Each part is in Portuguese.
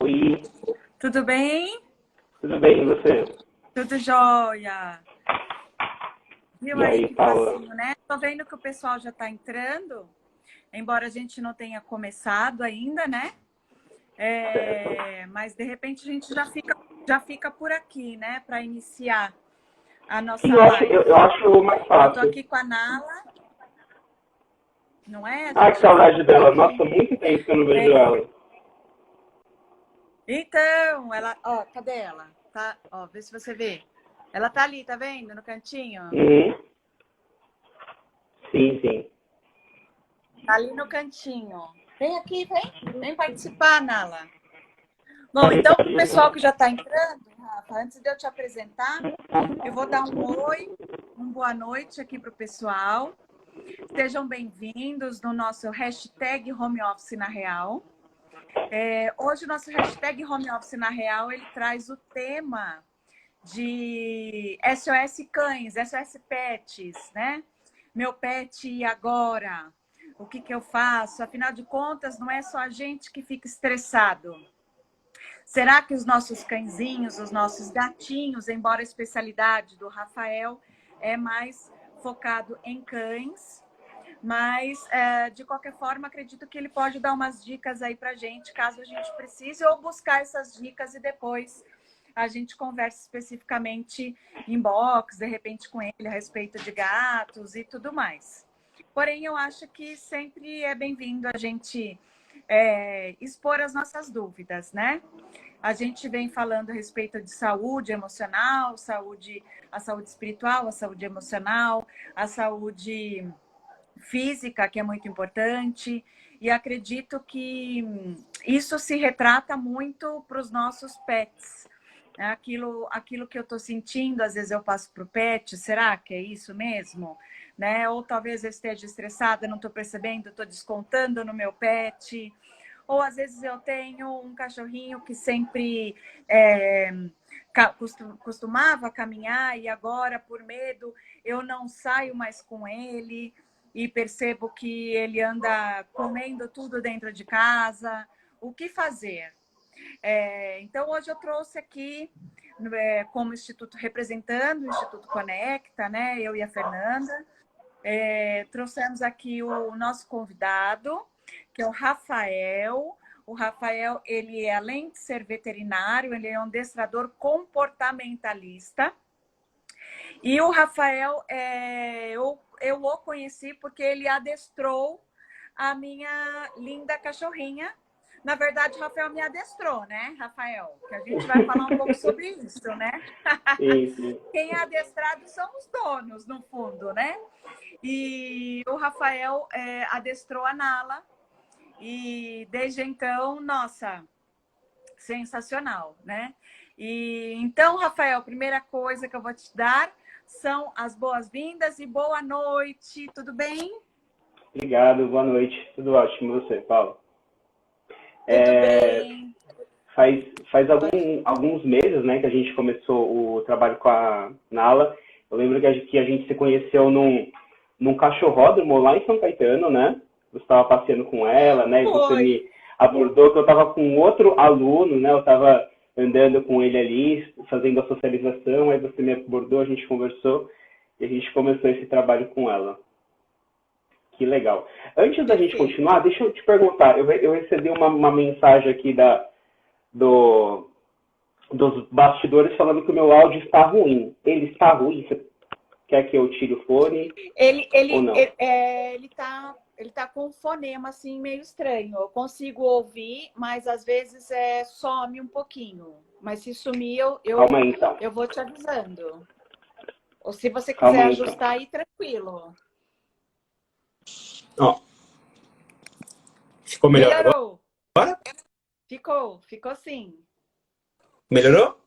Oi, Tudo bem? tudo bem, e você? Tudo jóia. Viu E aí aí, que Paula? facinho, né? Tô vendo que o pessoal já tá entrando, embora a gente não tenha começado ainda, né? Certo. Mas de repente a gente já fica por aqui, né? Para iniciar a Sim, nossa eu live. acho mais Eu tô fácil. aqui com a Nala, não é? A Ah, que gente já saudade fica por dela. Nossa, aqui. muito tempo que eu não vejo É. ela. Então, ó, cadê ela? Tá, ó, vê se você vê. Ela tá ali, tá vendo? No cantinho? Uhum. Sim, sim. Tá ali no cantinho. Vem aqui, vem. Vem participar, Nala. Bom, Pode, então, para o pode. pessoal que já está entrando, Rafa, antes de eu te apresentar, eu vou dar um oi, uma boa noite aqui para o pessoal. Sejam bem-vindos no nosso hashtag Home Office na Real. Hoje o nosso hashtag Home Office na Real, ele traz o tema de SOS Cães, SOS Pets, né? Meu pet e agora? O que eu faço? Afinal de contas, não é só a gente que fica estressado. Será que os nossos cãezinhos, os nossos gatinhos, embora a especialidade do Rafael é mais focado em cães, mas de qualquer forma acredito que ele pode dar umas dicas aí para gente, caso a gente precise, ou buscar essas dicas e depois a gente conversa especificamente em box, de repente com ele a respeito de gatos e tudo mais. Porém, eu acho que sempre é bem-vindo a gente expor as nossas dúvidas, né? A gente vem falando a respeito de saúde emocional, a saúde espiritual, a saúde emocional, a saúde física, que é muito importante, e acredito que isso se retrata muito para os nossos pets. Aquilo que eu estou sentindo, às vezes eu passo para o pet, será que é isso mesmo? Né? Ou talvez eu esteja estressada, não estou percebendo, estou descontando no meu pet. Ou às vezes eu tenho um cachorrinho que sempre costumava caminhar e agora, por medo, eu não saio mais com ele e percebo que ele anda comendo tudo dentro de casa. O que fazer? Então, hoje eu trouxe aqui, como Instituto, representando o Instituto Conecta, né? Eu e a Fernanda, trouxemos aqui o nosso convidado, que é o Rafael. O Rafael, ele, além de ser veterinário, ele é um adestrador comportamentalista. E o Rafael, eu o conheci porque ele adestrou a minha linda cachorrinha. Na verdade, o Rafael me adestrou, né, Rafael? Que a gente vai falar um pouco sobre isso, né? Sim, sim. Quem é adestrado são os donos, no fundo, né? E o Rafael adestrou a Nala. E desde então, nossa, sensacional, né? E então, Rafael, primeira coisa que eu vou te dar são as boas-vindas e boa noite, tudo bem? Obrigado, boa noite. Tudo ótimo, e você, Paula? Tudo É, bem. faz alguns meses, né, que a gente começou o trabalho com a Nala. Eu lembro que a gente se conheceu num cachorródromo lá em São Caetano, né? Você estava passeando com ela, né? E você Foi. me abordou que eu estava com outro aluno, né? Eu estava andando com ele ali, fazendo a socialização, aí você me abordou, a gente conversou e a gente começou esse trabalho com ela. Que legal. Antes da gente continuar, Perfeito. deixa eu te perguntar. Eu recebi uma mensagem aqui do, dos bastidores falando que o meu áudio está ruim. Ele está ruim? Você quer que eu tire o fone Ele, ou ele, não? ele, é, ele tá com um fonema assim meio estranho. Eu consigo ouvir, mas às vezes some um pouquinho. Mas se sumir, Calma aí então. eu vou te avisando. Ou se você Calma quiser aí então. ajustar aí, tranquilo. Ó, ficou melhor agora? Melhorou? Ficou sim. Melhorou?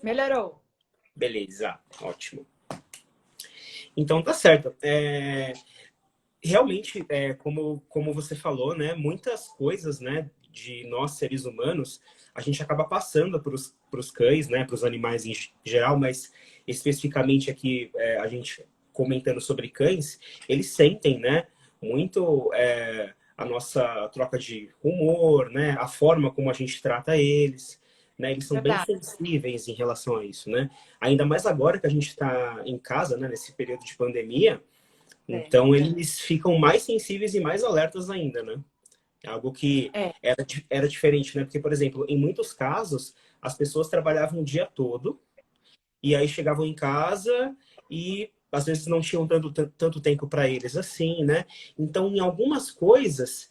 Melhorou. Beleza, ótimo. Então tá certo. Realmente, como você falou, né, muitas coisas, né, de nós seres humanos, a gente acaba passando para os cães, né, para os animais em geral, mas especificamente aqui a gente comentando sobre cães, eles sentem, né, muito a nossa troca de humor, né? A forma como a gente trata eles, né? Eles são bem Verdade. sensíveis em relação a isso, né? Ainda mais agora que a gente está em casa, né? Nesse período de pandemia, É. então eles ficam mais sensíveis e mais alertas ainda, né? É algo que É. era diferente, né? Porque, por exemplo, em muitos casos, as pessoas trabalhavam o dia todo e aí chegavam em casa e às vezes não tinham tanto tempo para eles assim, né? Então, em algumas coisas,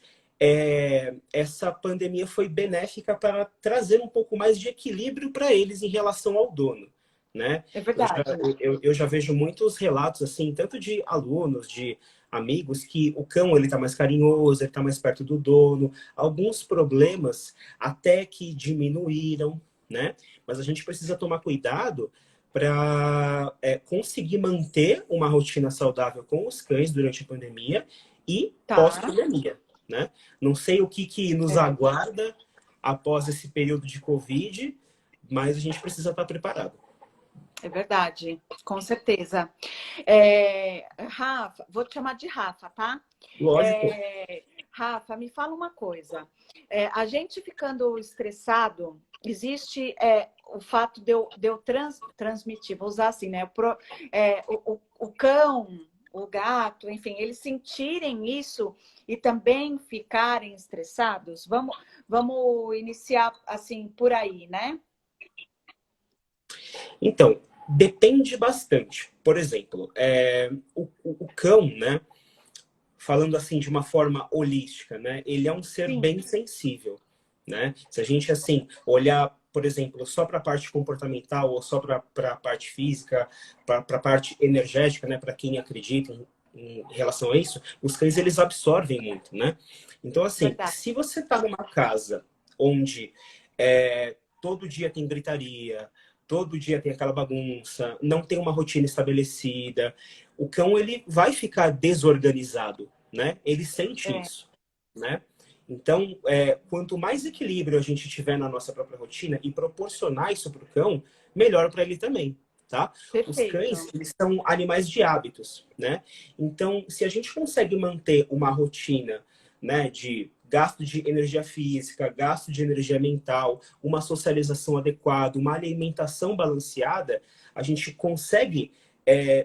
essa pandemia foi benéfica para trazer um pouco mais de equilíbrio para eles em relação ao dono, né? É Eu já, verdade. eu já vejo muitos relatos, assim, tanto de alunos, de amigos, que o cão ele tá mais carinhoso, ele tá mais perto do dono, alguns problemas até que diminuíram, né? Mas a gente precisa tomar cuidado para conseguir manter uma rotina saudável com os cães durante a pandemia e Tá. pós-pandemia, né? Não sei o que nos É. aguarda após esse período de Covid, mas a gente precisa estar preparado. É verdade, com certeza. Rafa, vou te chamar de Rafa, tá? Lógico. Rafa, me fala uma coisa. A gente ficando estressado, existe o fato de eu transmitir, vou usar assim, né? O cão, o gato, enfim, eles sentirem isso e também ficarem estressados. Vamos iniciar assim por aí, né? Então, depende bastante. Por exemplo, o cão, né? Falando assim de uma forma holística, né? Ele é um ser Sim, bem sensível, né? Se a gente assim olhar, por exemplo, só para a parte comportamental ou só para a parte física, para a parte energética, né? Para quem acredita em relação a isso, os cães eles absorvem muito, né? Então assim, verdade. se você está numa casa onde todo dia tem gritaria, todo dia tem aquela bagunça, não tem uma rotina estabelecida, o cão ele vai ficar desorganizado, né? Ele sente É, isso, né? Então, quanto mais equilíbrio a gente tiver na nossa própria rotina e proporcionar isso para o cão, melhor para ele também, tá? Os cães, perfeito. eles são animais de hábitos, né? Então, se a gente consegue manter uma rotina, né, de gasto de energia física, gasto de energia mental, uma socialização adequada, uma alimentação balanceada, a gente consegue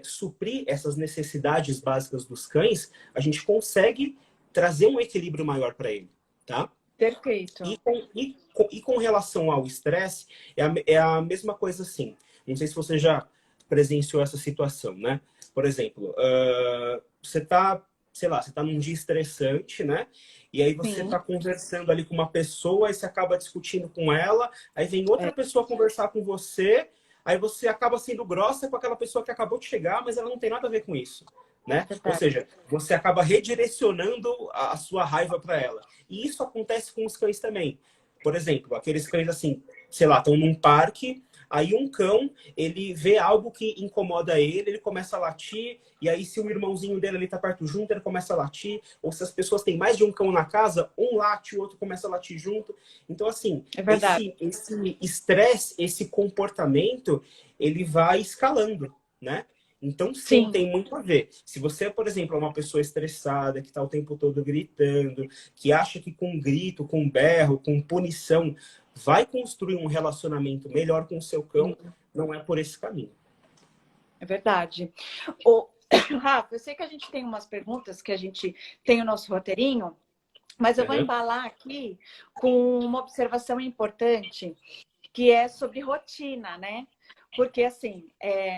suprir essas necessidades básicas dos cães, a gente consegue trazer um equilíbrio maior para ele, tá? E Perfeito. com relação ao estresse, é a mesma coisa assim. Não sei se você já presenciou essa situação, né? Por exemplo, você tá, sei lá, você tá num dia estressante, né? E aí você Sim, tá conversando ali com uma pessoa e você acaba discutindo com ela, aí vem outra é, pessoa conversar com você, aí você acaba sendo grossa com aquela pessoa que acabou de chegar, mas ela não tem nada a ver com isso, né? Ou verdade. seja, você acaba redirecionando a sua raiva para ela. E isso acontece com os cães também. Por exemplo, aqueles cães assim, sei lá, estão num parque, aí um cão, ele vê algo que incomoda ele começa a latir, e aí se o irmãozinho dele ali tá perto junto, ele começa a latir, ou se as pessoas têm mais de um cão na casa, um late, o outro começa a latir junto. Então, assim, É verdade. esse estresse, esse comportamento, ele vai escalando, né? Então, sim, Sim, tem muito a ver. Se você, por exemplo, é uma pessoa estressada, que está o tempo todo gritando, que acha que com grito, com berro, com punição, vai construir um relacionamento melhor com o seu cão, sim, não é por esse caminho. é verdade. O... Rafa, eu sei que a gente tem umas perguntas que a gente tem o nosso roteirinho, mas eu vou Uhum. embalar aqui com uma observação importante, que é sobre rotina, né? Porque, assim,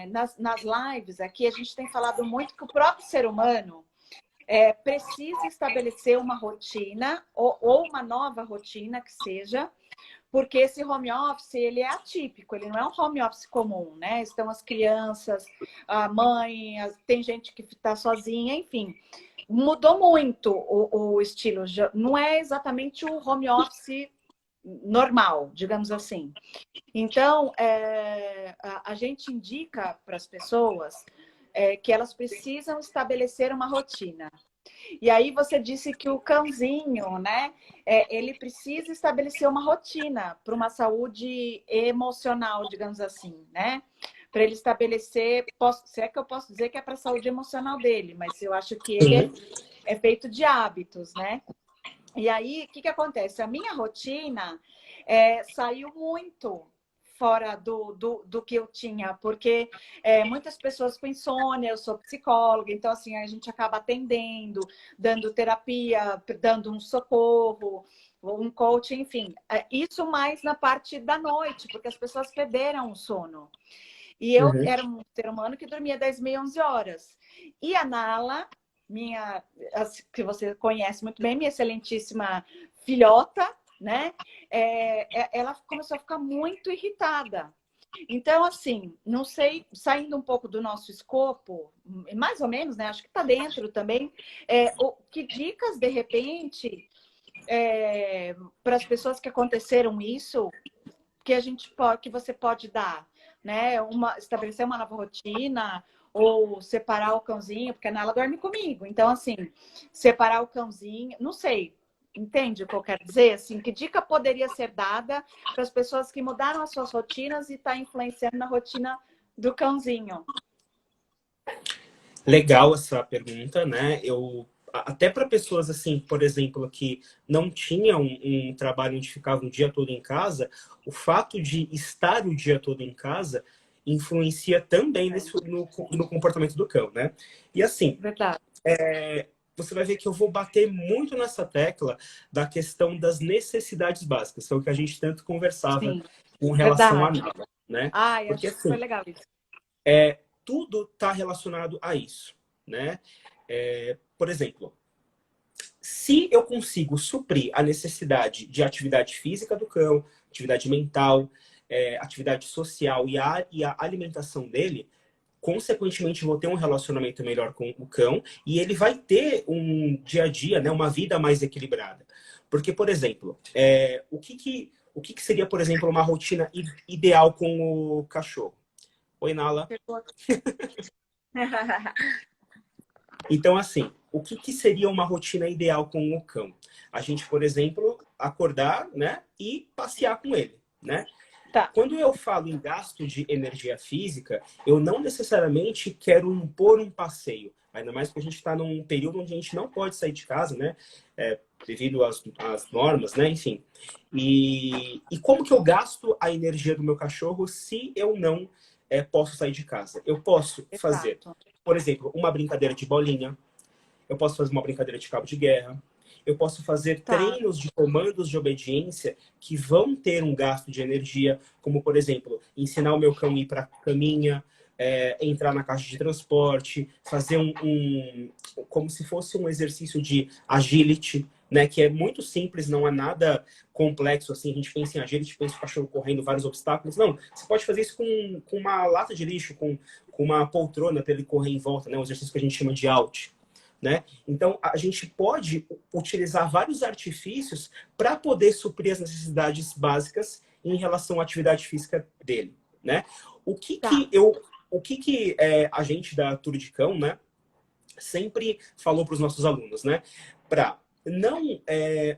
nas lives aqui, a gente tem falado muito que o próprio ser humano precisa estabelecer uma rotina, ou uma nova rotina que seja, porque esse home office, ele é atípico, ele não é um home office comum, né? Estão as crianças, a mãe, tem gente que está sozinha, enfim. Mudou muito o estilo, não é exatamente o home office normal, digamos assim. Então, a gente indica para as pessoas que elas precisam estabelecer uma rotina. E aí você disse que o cãozinho, né, ele precisa estabelecer uma rotina para uma saúde emocional, digamos assim, né? Para ele estabelecer, se é que eu posso dizer que é para a saúde emocional dele, mas eu acho que ele Sim. é feito de hábitos, né? E aí, o que acontece? A minha rotina saiu muito fora do que eu tinha, porque muitas pessoas com insônia, eu sou psicóloga, então assim, a gente acaba atendendo, dando terapia, dando um socorro, um coaching, enfim. Isso mais na parte da noite, porque as pessoas perderam o sono. E eu Uhum. era um ser humano que dormia 10h30, 11 horas. E a Nala, que você conhece muito bem, minha excelentíssima filhota, né? Ela começou a ficar muito irritada. Então, assim, não sei, saindo um pouco do nosso escopo, mais ou menos, né? Acho que está dentro também. Que dicas, de repente, para as pessoas que aconteceram isso, que você pode dar, né? Estabelecer uma nova rotina ou separar o cãozinho, porque a Nala dorme comigo. Então, assim, separar o cãozinho, não sei. Entende o que eu quero dizer? Assim, que dica poderia ser dada para as pessoas que mudaram as suas rotinas e está influenciando na rotina do cãozinho? Legal essa pergunta, né? Até para pessoas assim, por exemplo, que não tinham um trabalho onde ficavam o dia todo em casa, o fato de estar o dia todo em casa influencia também no comportamento do cão, né? E assim, Verdade. você vai ver que eu vou bater muito nessa tecla da questão das necessidades básicas, que é o que a gente tanto conversava Sim, com relação a verdade. nada, né? Ai, Porque acho super assim, legal isso. tudo está relacionado a isso, né? Por exemplo, se eu consigo suprir a necessidade de atividade física do cão, atividade mental, atividade social e a alimentação dele, consequentemente vou ter um relacionamento melhor com o cão e ele vai ter um dia a dia, né, uma vida mais equilibrada. Porque, por exemplo, o que seria, por exemplo, uma rotina ideal com o cachorro? Oi, Nala. Então, assim, o que seria uma rotina ideal com o cão? A gente, por exemplo, acordar, né, e passear com ele, né? Tá. Quando eu falo em gasto de energia física, eu não necessariamente quero impor um passeio. Ainda mais que a gente está num período onde a gente não pode sair de casa, né? Devido às normas, né? Enfim. E como que eu gasto a energia do meu cachorro se eu não posso sair de casa? Eu posso fazer, Exato. por exemplo, uma brincadeira de bolinha. Eu posso fazer uma brincadeira de cabo de guerra. Eu posso fazer Tá. treinos de comandos de obediência que vão ter um gasto de energia, como, por exemplo, ensinar o meu cão a ir para a caminha, entrar na caixa de transporte, fazer como se fosse um exercício de agility, né? Que é muito simples, não é nada complexo assim. A gente pensa em agility, pensa o cachorro correndo vários obstáculos. Não, você pode fazer isso com uma lata de lixo, com uma poltrona para ele correr em volta, né? Um exercício que a gente chama de out. Né? Então, a gente pode utilizar vários artifícios para poder suprir as necessidades básicas em relação à atividade física dele. Né? Tá. A gente da Tour de Cão, né, sempre falou para os nossos alunos, né, para não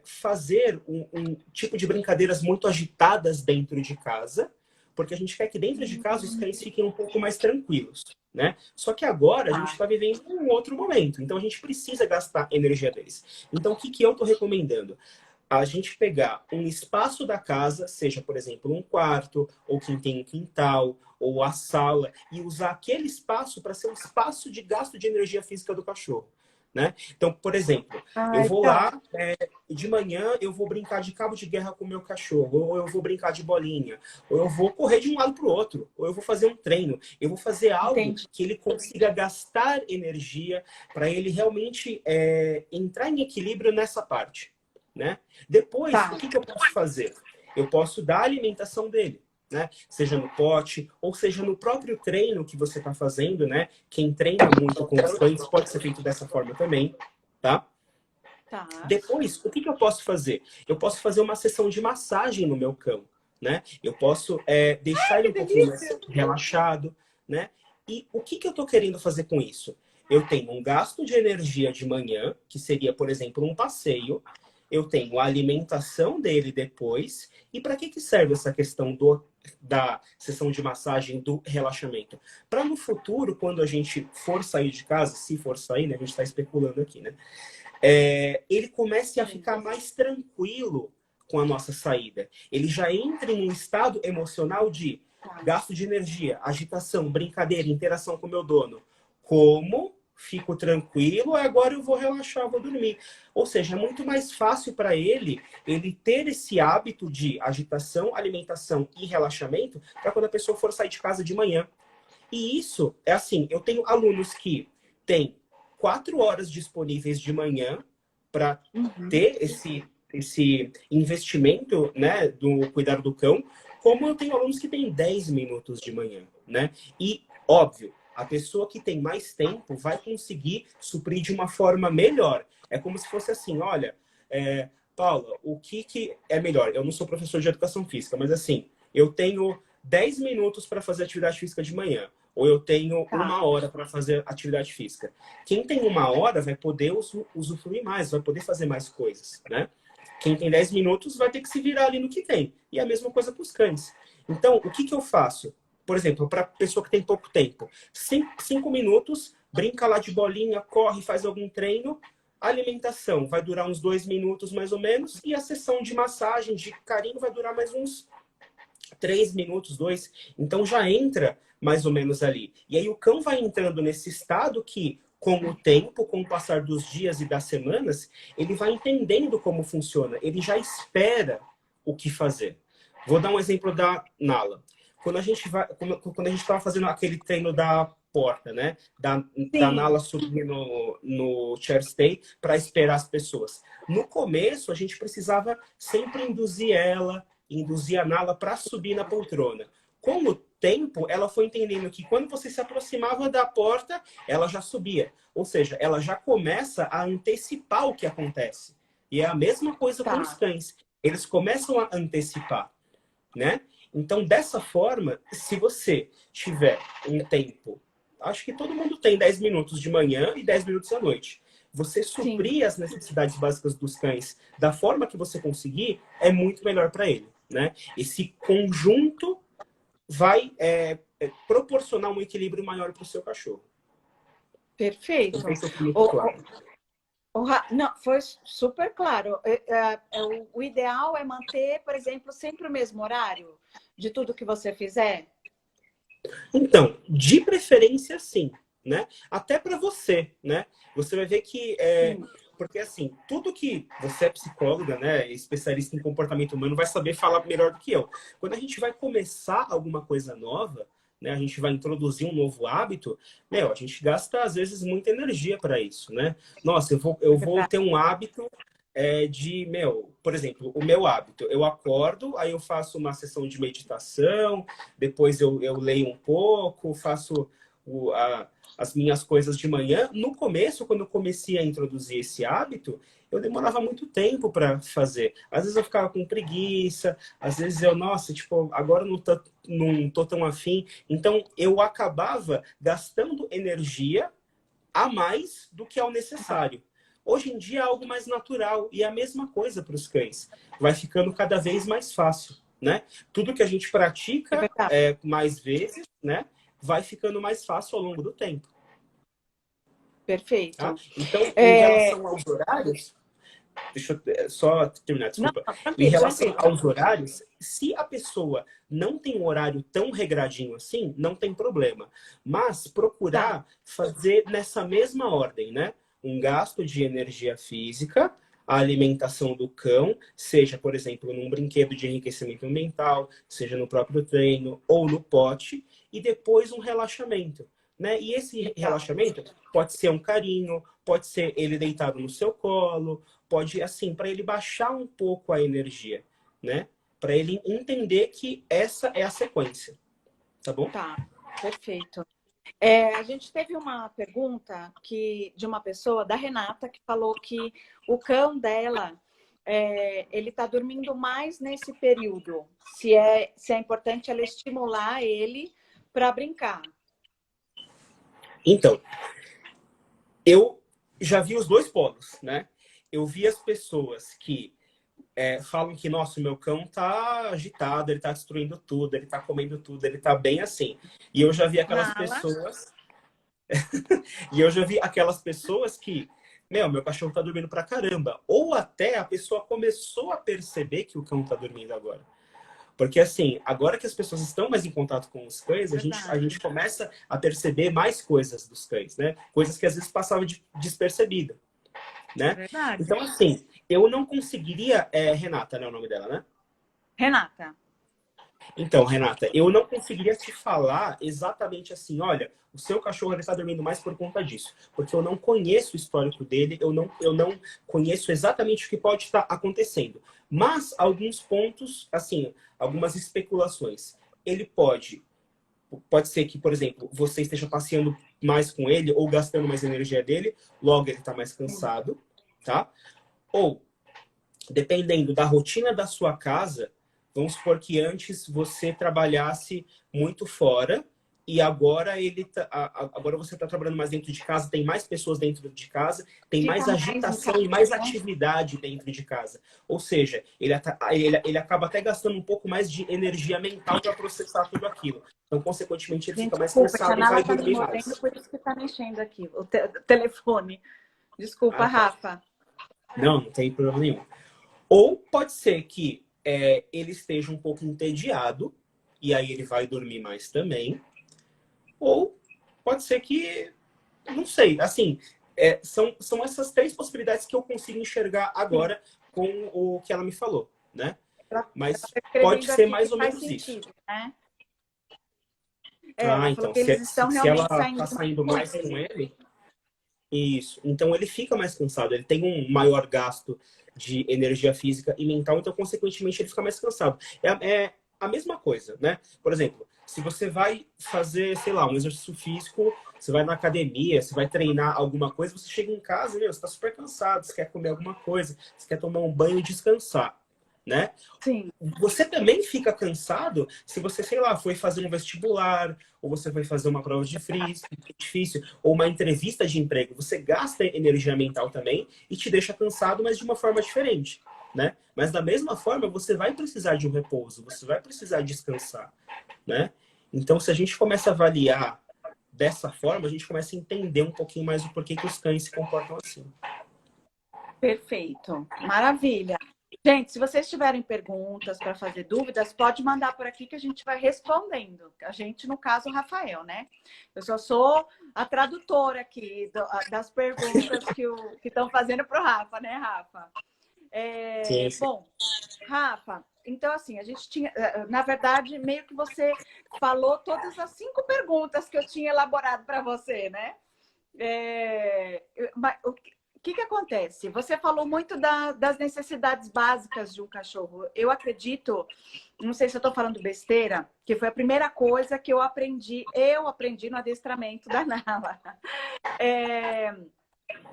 fazer um tipo de brincadeiras muito agitadas dentro de casa, porque a gente quer que dentro de casa os cães fiquem um pouco mais tranquilos, né? Só que agora a gente Tá. está vivendo um outro momento, então a gente precisa gastar energia deles. Então o que eu estou recomendando? A gente pegar um espaço da casa, seja, por exemplo, um quarto, ou quem tem um quintal, ou a sala, e usar aquele espaço para ser um espaço de gasto de energia física do cachorro. Né? Então, por exemplo, eu Ai, vou tá. lá, de manhã eu vou brincar de cabo de guerra com o meu cachorro, ou eu vou brincar de bolinha, ou eu vou correr de um lado para o outro, ou eu vou fazer um treino, eu vou fazer algo Entendi. que ele consiga gastar energia para ele realmente entrar em equilíbrio nessa parte. Né? Depois, Tá. o que eu posso fazer? Eu posso dar a alimentação dele. Né? Seja no pote, ou seja no próprio treino que você está fazendo, né? Quem treina muito com os cães pode ser feito dessa forma também, tá? Tá. Depois, o que eu posso fazer? Eu posso fazer uma sessão de massagem no meu cão, né? Eu posso deixar ele Que um pouquinho mais delícia! relaxado, né? E o que eu estou querendo fazer com isso? Eu tenho um gasto de energia de manhã, que seria, por exemplo, um passeio. Eu tenho a alimentação dele depois. E para que serve essa questão da sessão de massagem, do relaxamento? Para no futuro, quando a gente for sair de casa, se for sair, né? A gente está especulando aqui, né? ele comece a ficar mais tranquilo com a nossa saída. Ele já entra em um estado emocional de gasto de energia, agitação, brincadeira, interação com o meu dono. Como? Fico tranquilo, agora eu vou relaxar, vou dormir. Ou seja, é muito mais fácil para ele ter esse hábito de agitação, alimentação e relaxamento para quando a pessoa for sair de casa de manhã. E isso é assim, eu tenho alunos que têm 4 horas disponíveis de manhã para ter esse investimento, né, do cuidar do cão, como eu tenho alunos que têm 10 minutos de manhã, né? E, óbvio, a pessoa que tem mais tempo vai conseguir suprir de uma forma melhor. É como se fosse assim, olha, Paula, o que é melhor? Eu não sou professor de educação física, mas assim, eu tenho 10 minutos para fazer atividade física de manhã, ou eu tenho 1 hora para fazer atividade física. Quem tem 1 hora vai poder usufruir mais, vai poder fazer mais coisas, né? Quem tem 10 minutos vai ter que se virar ali no que tem. E a mesma coisa para os cães. Então, o que eu faço? Por exemplo, para a pessoa que tem pouco tempo, 5 minutos, brinca lá de bolinha, corre, faz algum treino. A alimentação vai durar uns 2 minutos mais ou menos. E a sessão de massagem, de carinho, vai durar mais uns 3 minutos, 2. Então já entra mais ou menos ali. E aí o cão vai entrando nesse estado que, com o tempo, com o passar dos dias e das semanas, ele vai entendendo como funciona. Ele já espera o que fazer. Vou dar um exemplo da Nala. Quando a gente estava fazendo aquele treino da porta, né? Da Nala subir no chair stay para esperar as pessoas. No começo, a gente precisava sempre induzir a Nala para subir na poltrona. Com o tempo, ela foi entendendo que quando você se aproximava da porta, ela já subia. Ou seja, ela já começa a antecipar o que acontece. E é a mesma coisa com os cães. Eles começam a antecipar, né? Então, dessa forma, se você tiver um tempo, acho que todo mundo tem 10 minutos de manhã e 10 minutos à noite. Você suprir as necessidades básicas dos cães da forma que você conseguir é muito melhor para ele, né? Esse conjunto vai proporcionar um equilíbrio maior para o seu cachorro. Perfeito. Não sei se eu fui muito claro. Não, foi super claro. O ideal é manter, por exemplo, sempre o mesmo horário de tudo que você fizer? Então, de preferência, sim, né? Até para você, né? Você vai ver que porque assim, tudo que você é psicóloga, né, especialista em comportamento humano, vai saber falar melhor do que eu. Quando a gente vai começar alguma coisa nova, né, a gente vai introduzir um novo hábito, a gente gasta às vezes muita energia para isso, né? Nossa, eu vou ter um hábito por exemplo, o meu hábito, eu acordo, aí eu faço uma sessão de meditação, depois eu leio um pouco, faço as minhas coisas de manhã. No começo, quando eu comecei a introduzir esse hábito, eu demorava muito tempo para fazer. Às vezes eu ficava com preguiça, às vezes agora eu não tô tão afim. Então, eu acabava gastando energia a mais do que ao necessário. Hoje em dia é algo mais natural e é a mesma coisa para os cães. Vai ficando cada vez mais fácil, né? Tudo que a gente pratica mais vezes, né? Vai ficando mais fácil ao longo do tempo. Perfeito. Tá? Então, em relação aos horários, deixa eu só terminar, desculpa. Em relação aos horários, se a pessoa não tem um horário tão regradinho assim, não tem problema. Mas procurar fazer nessa mesma ordem, né? Um gasto de energia física, a alimentação do cão, seja, por exemplo, num brinquedo de enriquecimento mental, seja no próprio treino ou no pote, e depois um relaxamento, né? E esse relaxamento pode ser um carinho, pode ser ele deitado no seu colo, pode, assim, para ele baixar um pouco a energia, né? Para ele entender que essa é a sequência, tá bom? Tá, perfeito. A gente teve uma pergunta de uma pessoa, da Renata, que falou que o cão dela, ele está dormindo mais nesse período. Se é importante ela estimular ele para brincar. Então, eu já vi os dois polos, né? Eu vi as pessoas que falam que, nossa, o meu cão tá agitado, ele tá destruindo tudo, ele tá comendo tudo, ele tá bem assim. E eu já vi aquelas pessoas... e eu já vi aquelas pessoas que, meu cachorro tá dormindo pra caramba. Ou até a pessoa começou a perceber que o cão tá dormindo agora. Porque, assim, agora que as pessoas estão mais em contato com os cães, a gente começa a perceber mais coisas dos cães, né? Coisas que às vezes passavam despercebida, É né? verdade. Então, assim, eu não conseguiria... Renata, né, o nome dela, né? Renata. Então, Renata, eu não conseguiria te falar exatamente assim, olha, o seu cachorro está dormindo mais por conta disso, porque eu não conheço o histórico dele, eu não conheço exatamente o que pode estar acontecendo. Mas alguns pontos, assim, algumas especulações. Ele pode ser que, por exemplo, você esteja passeando mais com ele ou gastando mais energia dele, logo ele está mais cansado, tá? Ou dependendo da rotina da sua casa, vamos supor que antes você trabalhasse muito fora e agora agora você está trabalhando mais dentro de casa, tem mais pessoas dentro de casa, tem Fica mais mais em agitação casa, e mais né? atividade dentro de casa. Ou seja, ele acaba até gastando um pouco mais de energia mental para processar tudo aquilo. Então, consequentemente, ele Gente, fica mais desculpa, a cansado e Nala vai tá me dormir mordendo, mais. por isso que tá mexendo aqui o telefone. Desculpa, Ah, tá. Rafa. Não, não tem problema nenhum. Ou pode ser que ele esteja um pouco entediado e aí ele vai dormir mais também. Ou pode ser que, não sei, assim, são essas três possibilidades que eu consigo enxergar Sim, agora com o que ela me falou, né? ela Mas tá pode escrevendo ser aqui que mais ou faz menos isso. sentido, né? Ah, Ela falou então, que eles estão se ela realmente tá saindo mais saindo com mais com ele. ele, isso. Então ele fica mais cansado, ele tem um maior gasto de energia física e mental, então, consequentemente, ele fica mais cansado. É a mesma coisa, né? Por exemplo, se você vai fazer, sei lá, um exercício físico, você vai na academia, você vai treinar alguma coisa, você chega em casa, meu, você tá super cansado, você quer comer alguma coisa, você quer tomar um banho e descansar, né? Sim, Você também fica cansado se você, sei lá, foi fazer um vestibular, ou você foi fazer uma prova difícil, ou uma entrevista de emprego. Você gasta energia mental também e te deixa cansado, mas de uma forma diferente, né? Mas da mesma forma, você vai precisar de um repouso, você vai precisar descansar, né? Então, se a gente começa a avaliar dessa forma, a gente começa a entender um pouquinho mais o porquê que os cães se comportam assim. perfeito. Maravilha. Gente, se vocês tiverem perguntas para fazer dúvidas, pode mandar por aqui que a gente vai respondendo. A gente, no caso, o Rafael, né? Eu só sou a tradutora aqui das perguntas que estão fazendo para o Rafa, né, Rafa? Sim, sim. Bom, Rafa, então assim, a gente tinha, na verdade, meio que você falou todas as 5 perguntas que eu tinha elaborado para você, né? Mas o que acontece? Você falou muito das necessidades básicas de um cachorro. Eu acredito, não sei se eu estou falando besteira, que foi a primeira coisa que eu aprendi no adestramento da Nala.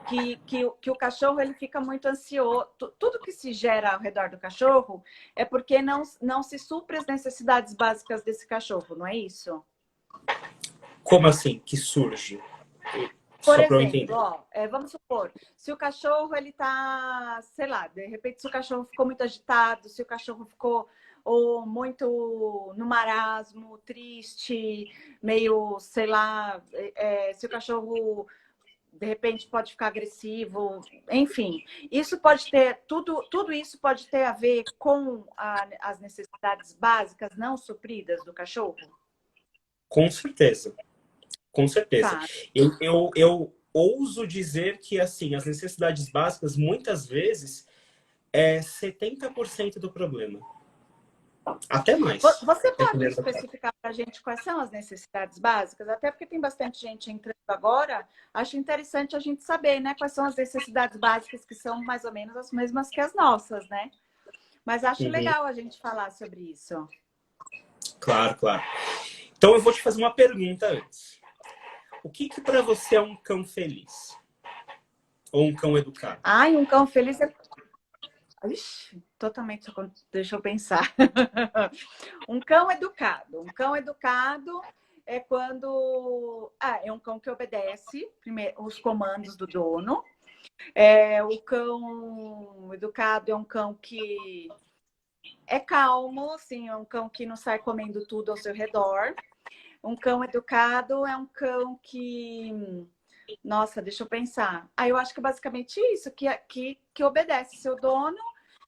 Que o cachorro ele fica muito ansioso. Tudo que se gera ao redor do cachorro é porque não se supre as necessidades básicas desse cachorro, não é isso? Como assim que surge? Por Só para eu exemplo, entender. ó, vamos supor, se o cachorro ele tá, sei lá, de repente se o cachorro ficou muito agitado, se o cachorro ficou ou muito no marasmo, triste, meio, sei lá, se o cachorro de repente pode ficar agressivo, enfim, isso pode ter, tudo isso pode ter a ver com as necessidades básicas não supridas do cachorro? Com certeza. Com certeza. Tá. Eu ouso dizer que, assim, as necessidades básicas, muitas vezes, é 70% do problema. Até mais, Você pode dependendo do caso. especificar para a gente quais são as necessidades básicas? Até porque tem bastante gente entrando agora. Acho interessante a gente saber, né, quais são as necessidades básicas que são mais ou menos as mesmas que as nossas, né? Mas acho Uhum. legal a gente falar sobre isso. Claro, claro. Então, eu vou te fazer uma pergunta antes. O que para você é um cão feliz? Ou um cão educado? Ai, um cão feliz é... Ixi, totalmente... Deixa eu pensar. Um cão educado. Um cão educado é quando... é um cão que obedece primeiro, os comandos do dono. O cão educado é um cão que é calmo, assim, é um cão que não sai comendo tudo ao seu redor. Um cão educado é um cão que Nossa, deixa eu pensar. Eu acho que é basicamente isso, que obedece seu dono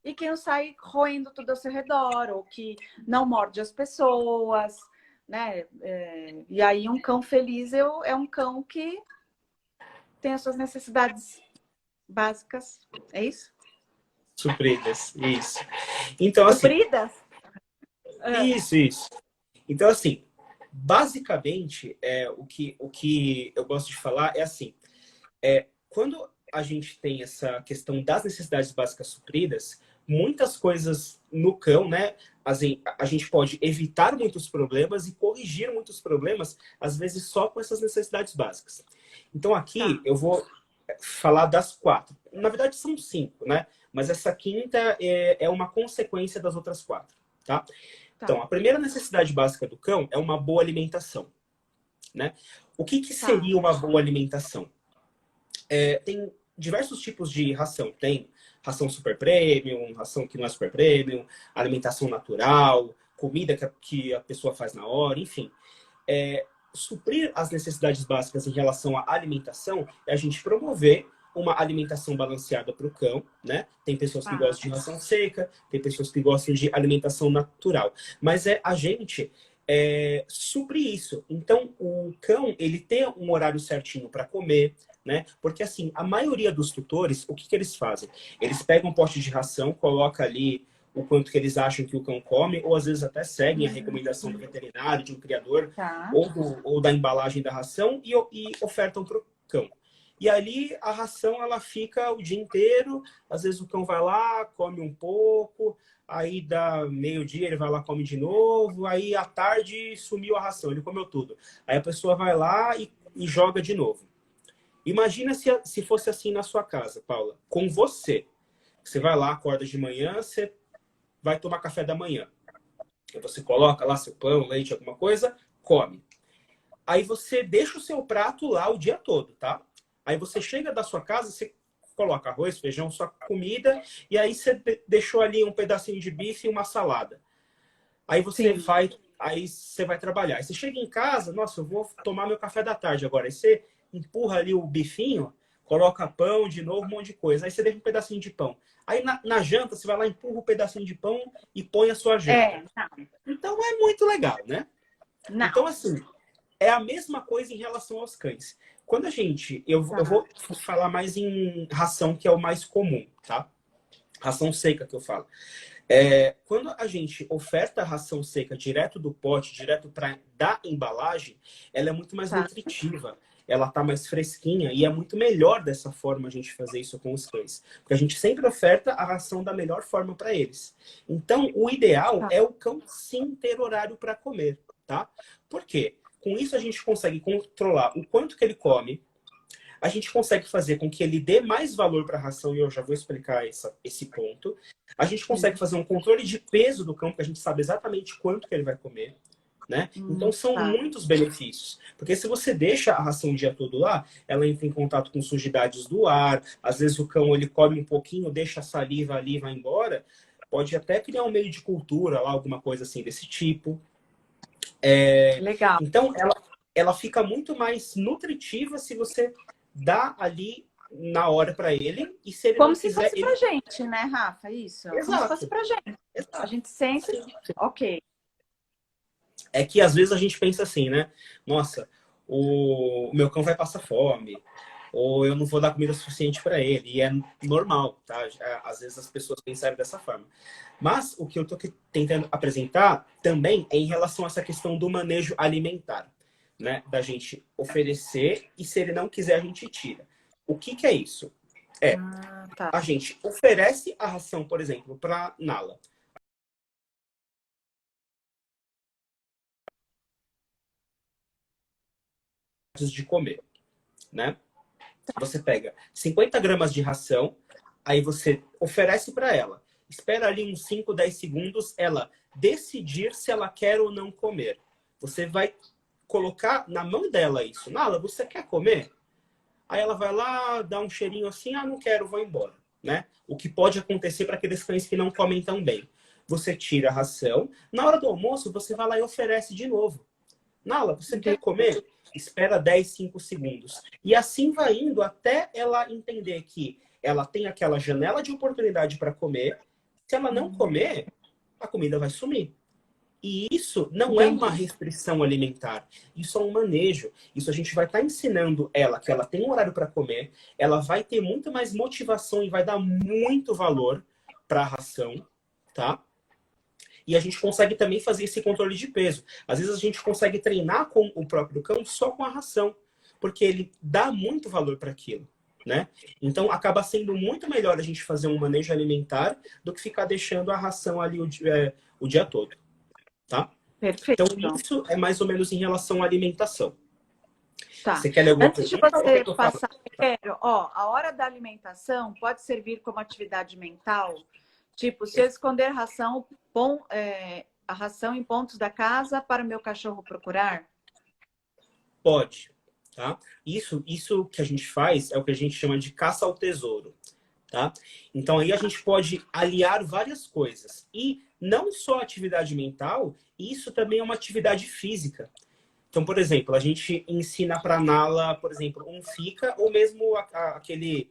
e que não sai roendo tudo ao seu redor, ou que não morde as pessoas, né? E aí um cão feliz é um cão que tem as suas necessidades básicas. É isso? Supridas, isso. Então, assim, Supridas? isso. Então, assim, basicamente, o que eu gosto de falar é assim, quando a gente tem essa questão das necessidades básicas supridas, muitas coisas no cão, né? Assim, a gente pode evitar muitos problemas e corrigir muitos problemas, às vezes só com essas necessidades básicas. Então aqui eu vou falar das 4. Na verdade são 5, né? Mas essa quinta é uma consequência das outras 4, tá? Então, a primeira necessidade básica do cão é uma boa alimentação, né? O que seria uma boa alimentação? Tem diversos tipos de ração. Tem ração super premium, ração que não é super premium, alimentação natural, comida que a pessoa faz na hora, enfim. Suprir as necessidades básicas em relação à alimentação é a gente promover uma alimentação balanceada para o cão, né? Tem pessoas que gostam de ração seca, tem pessoas que gostam de alimentação natural. Mas a gente suprir isso. Então, o cão, ele tem um horário certinho para comer, né? Porque, assim, a maioria dos tutores, o que eles fazem? Eles pegam um pote de ração, colocam ali o quanto que eles acham que o cão come, ou às vezes até seguem a recomendação do veterinário, de um criador, ou da embalagem da ração, e ofertam para o cão. E ali a ração ela fica o dia inteiro, às vezes o cão vai lá, come um pouco, aí dá meio-dia, ele vai lá, come de novo, aí à tarde sumiu a ração, ele comeu tudo. Aí a pessoa vai lá e joga de novo. Imagina se fosse assim na sua casa, Paula, com você. Você vai lá, acorda de manhã, você vai tomar café da manhã. Aí você coloca lá seu pão, leite, alguma coisa, come. Aí você deixa o seu prato lá o dia todo, tá? Aí você chega da sua casa, você coloca arroz, feijão, sua comida, e aí você deixou ali um pedacinho de bife e uma salada. Aí você vai trabalhar. Aí você chega em casa, nossa, eu vou tomar meu café da tarde agora. Aí você empurra ali o bifinho, coloca pão de novo, um monte de coisa. Aí você deixa um pedacinho de pão. Aí na janta, você vai lá, empurra o pedacinho de pão e põe a sua janta. Então é muito legal, né? Não. Então, assim, é a mesma coisa em relação aos cães. Quando a gente... Eu vou falar mais em ração, que é o mais comum, tá? Ração seca que eu falo. Quando a gente oferta a ração seca direto do pote, direto da embalagem, ela é muito mais nutritiva. Ela tá mais fresquinha e é muito melhor dessa forma a gente fazer isso com os cães. Porque a gente sempre oferta a ração da melhor forma para eles. Então, o ideal é o cão sim ter horário para comer, tá? Por quê? Com isso a gente consegue controlar o quanto que ele come, a gente consegue fazer com que ele dê mais valor para a ração, e eu já vou explicar esse ponto. A gente consegue fazer um controle de peso do cão, porque a gente sabe exatamente quanto que ele vai comer, né? Então são muitos benefícios. Porque se você deixa a ração o dia todo lá, ela entra em contato com sujidades do ar, às vezes o cão ele come um pouquinho, deixa a saliva ali e vai embora, pode até criar um meio de cultura lá, alguma coisa assim desse tipo. Legal. Então, ela fica muito mais nutritiva se você dá ali na hora para ele. E se ele como não se quiser, fosse pra gente, né, Rafa? Isso. Exato. Como se fosse pra gente. Exato. A gente sempre... Ok. É que às vezes a gente pensa assim, né? Nossa, o meu cão vai passar fome. Ou eu não vou dar comida suficiente para ele. E é normal, tá? Às vezes as pessoas pensam dessa forma. Mas o que eu tô tentando apresentar também é em relação a essa questão do manejo alimentar, né? Da gente oferecer e se ele não quiser, a gente tira. O que é isso? A gente oferece a ração, por exemplo, para Nala. De comer, né? Você pega 50 gramas de ração, aí você oferece para ela. Espera ali uns 5, 10 segundos, ela decidir se ela quer ou não comer. Você vai colocar na mão dela isso. Nala, você quer comer? Aí ela vai lá, dá um cheirinho assim, não quero, vou embora, né? O que pode acontecer para aqueles cães que não comem tão bem. Você tira a ração, na hora do almoço você vai lá e oferece de novo. Nala, você quer comer? espera 10, 5 segundos. E assim vai indo até ela entender que ela tem aquela janela de oportunidade para comer. Se ela não comer, a comida vai sumir. E isso não é uma Entendi. restrição alimentar, isso é um manejo. Isso a gente vai estar ensinando ela que ela tem um horário para comer, ela vai ter muito mais motivação e vai dar muito valor para a ração, tá? E a gente consegue também fazer esse controle de peso. Às vezes a gente consegue treinar com o próprio cão só com a ração, porque ele dá muito valor para aquilo, né? Então acaba sendo muito melhor a gente fazer um manejo alimentar do que ficar deixando a ração ali o dia todo. Tá? Então, Perfeito. isso é mais ou menos em relação à alimentação. Tá. Você quer ler alguma Antes de pergunta ou quer você que eu fale? passar, eu quero, ó, a hora da alimentação pode servir como atividade mental. Tipo, se eu esconder a ração em pontos da casa para o meu cachorro procurar? Pode. Tá? Isso que a gente faz é o que a gente chama de caça ao tesouro. Tá? Então, aí a gente pode aliar várias coisas. E não só atividade mental, isso também é uma atividade física. Então, por exemplo, a gente ensina para a Nala, por exemplo, um fica, ou mesmo aquele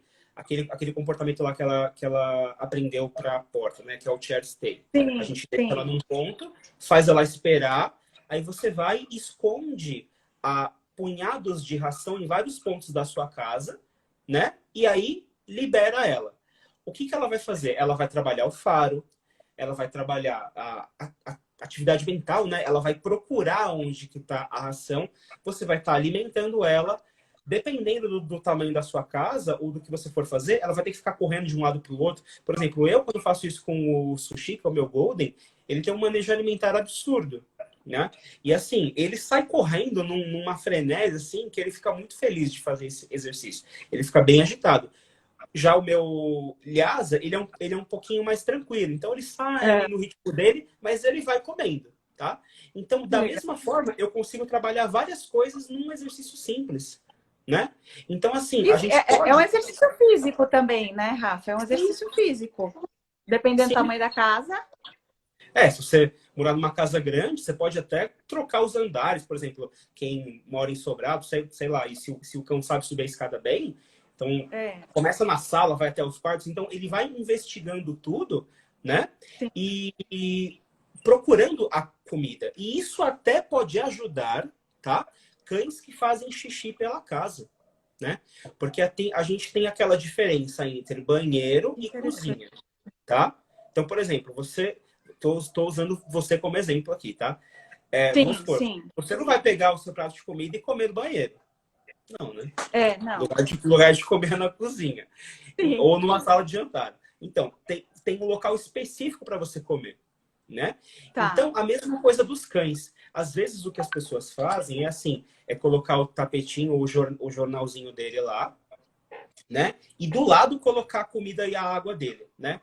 comportamento lá que ela aprendeu para a porta, né? Que é o chair stay. A Sim, gente deixa ela sim. num ponto, faz ela esperar, aí você vai e esconde punhados de ração em vários pontos da sua casa, né? E aí libera ela. O que ela vai fazer? Ela vai trabalhar o faro, ela vai trabalhar a atividade mental, né? Ela vai procurar onde que está a ração. Você vai estar alimentando ela. Dependendo do tamanho da sua casa ou do que você for fazer, ela vai ter que ficar correndo de um lado para o outro. Por exemplo, eu, quando faço isso com o Sushi, que é o meu Golden, ele tem um manejo alimentar absurdo, né? E assim, ele sai correndo numa frenesi, assim, que ele fica muito feliz de fazer esse exercício. Ele fica bem agitado. Já o meu Lhasa, ele é um pouquinho mais tranquilo. Então, ele sai É, ali no ritmo dele, mas ele vai comendo, tá? Então, que da legal. mesma forma, eu consigo trabalhar várias coisas num exercício simples, né? Então, assim, a Isso gente é um pode... exercício físico também, né, Rafa? É um Sim, exercício físico. Dependendo do sim. tamanho da casa. Se você morar numa casa grande, você pode até trocar os andares. Por exemplo, quem mora em sobrado, sei lá, e se o cão sabe subir a escada bem, então É, começa na sala, vai até os quartos. Então, ele vai investigando tudo, né? sim. E procurando a comida. E isso até pode ajudar, tá? Cães que fazem xixi pela casa, né? Porque a gente tem aquela diferença entre banheiro e Interessante. cozinha, tá? Então, por exemplo, estou usando você como exemplo aqui, tá? Vamos Sim, supor, sim. você não vai pegar o seu prato de comida e comer no banheiro. Não, né? É, não. Lugar de comer na cozinha. Sim. Ou numa sala de jantar. Então, tem um local específico para você comer, né? Tá. Então, a mesma coisa dos cães. Às vezes, o que as pessoas fazem é assim, é colocar o tapetinho ou o jornalzinho dele lá, né? E do lado colocar a comida e a água dele, né?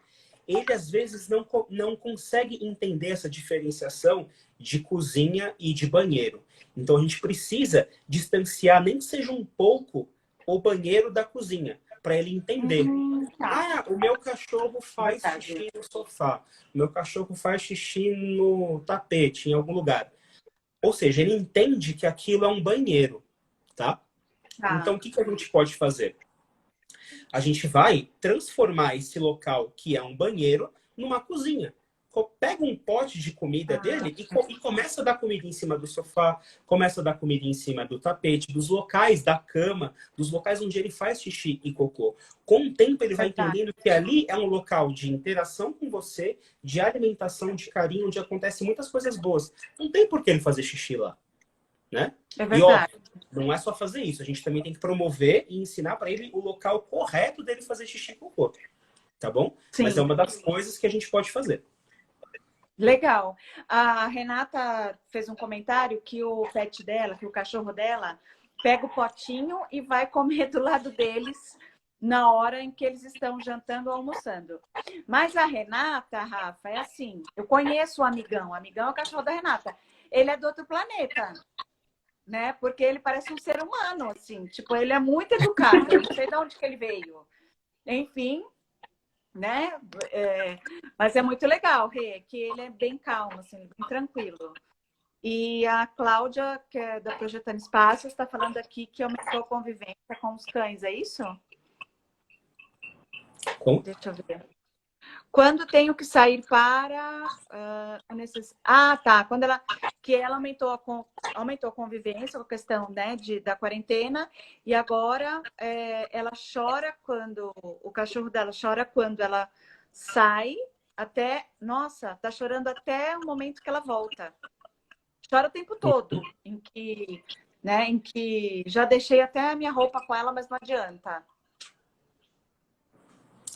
Ele às vezes não consegue entender essa diferenciação de cozinha e de banheiro. Então a gente precisa distanciar, nem que seja um pouco, o banheiro da cozinha, para ele entender. Tá. Ah, o meu cachorro faz Verdade. xixi no sofá, o meu cachorro faz xixi no tapete, em algum lugar. Ou seja, ele entende que aquilo é um banheiro, tá? Então Tá. o que a gente pode fazer? A gente vai transformar esse local, que é um banheiro, numa cozinha. Pega um pote de comida Ah, dele e começa a dar comida em cima do sofá, começa a dar comida em cima do tapete, dos locais da cama, dos locais onde ele faz xixi e cocô. Com o tempo, ele vai verdade. entendendo que ali é um local de interação com você, de alimentação, de carinho, onde acontecem muitas coisas boas. Não tem por que ele fazer xixi lá, né? É E óbvio, verdade. não é só fazer isso. A gente também tem que promover e ensinar para ele o local correto dele fazer xixi e cocô. Tá bom? Mas é Sim. uma das coisas que a gente pode fazer. Legal. A Renata fez um comentário que o pet dela, que o cachorro dela, pega o potinho e vai comer do lado deles na hora em que eles estão jantando ou almoçando. Mas a Renata, Rafa, é assim. Eu conheço o Amigão. O Amigão é o cachorro da Renata. Ele é do outro planeta, né? Porque ele parece um ser humano, assim. Tipo, ele é muito educado. Eu não sei de onde que ele veio. Enfim, né? Mas é muito legal, Rê, que ele é bem calmo, assim, bem tranquilo. E a Cláudia, que é da Projetando Espaço, está falando aqui que aumentou a convivência com os cães, é isso? Como? Deixa eu ver. Quando tenho que sair para tá. Quando ela aumentou a convivência com a questão, né, da quarentena, e agora ela chora quando o cachorro dela chora quando ela sai, nossa, tá chorando até o momento que ela volta. Chora o tempo todo, em que já deixei até a minha roupa com ela, mas não adianta.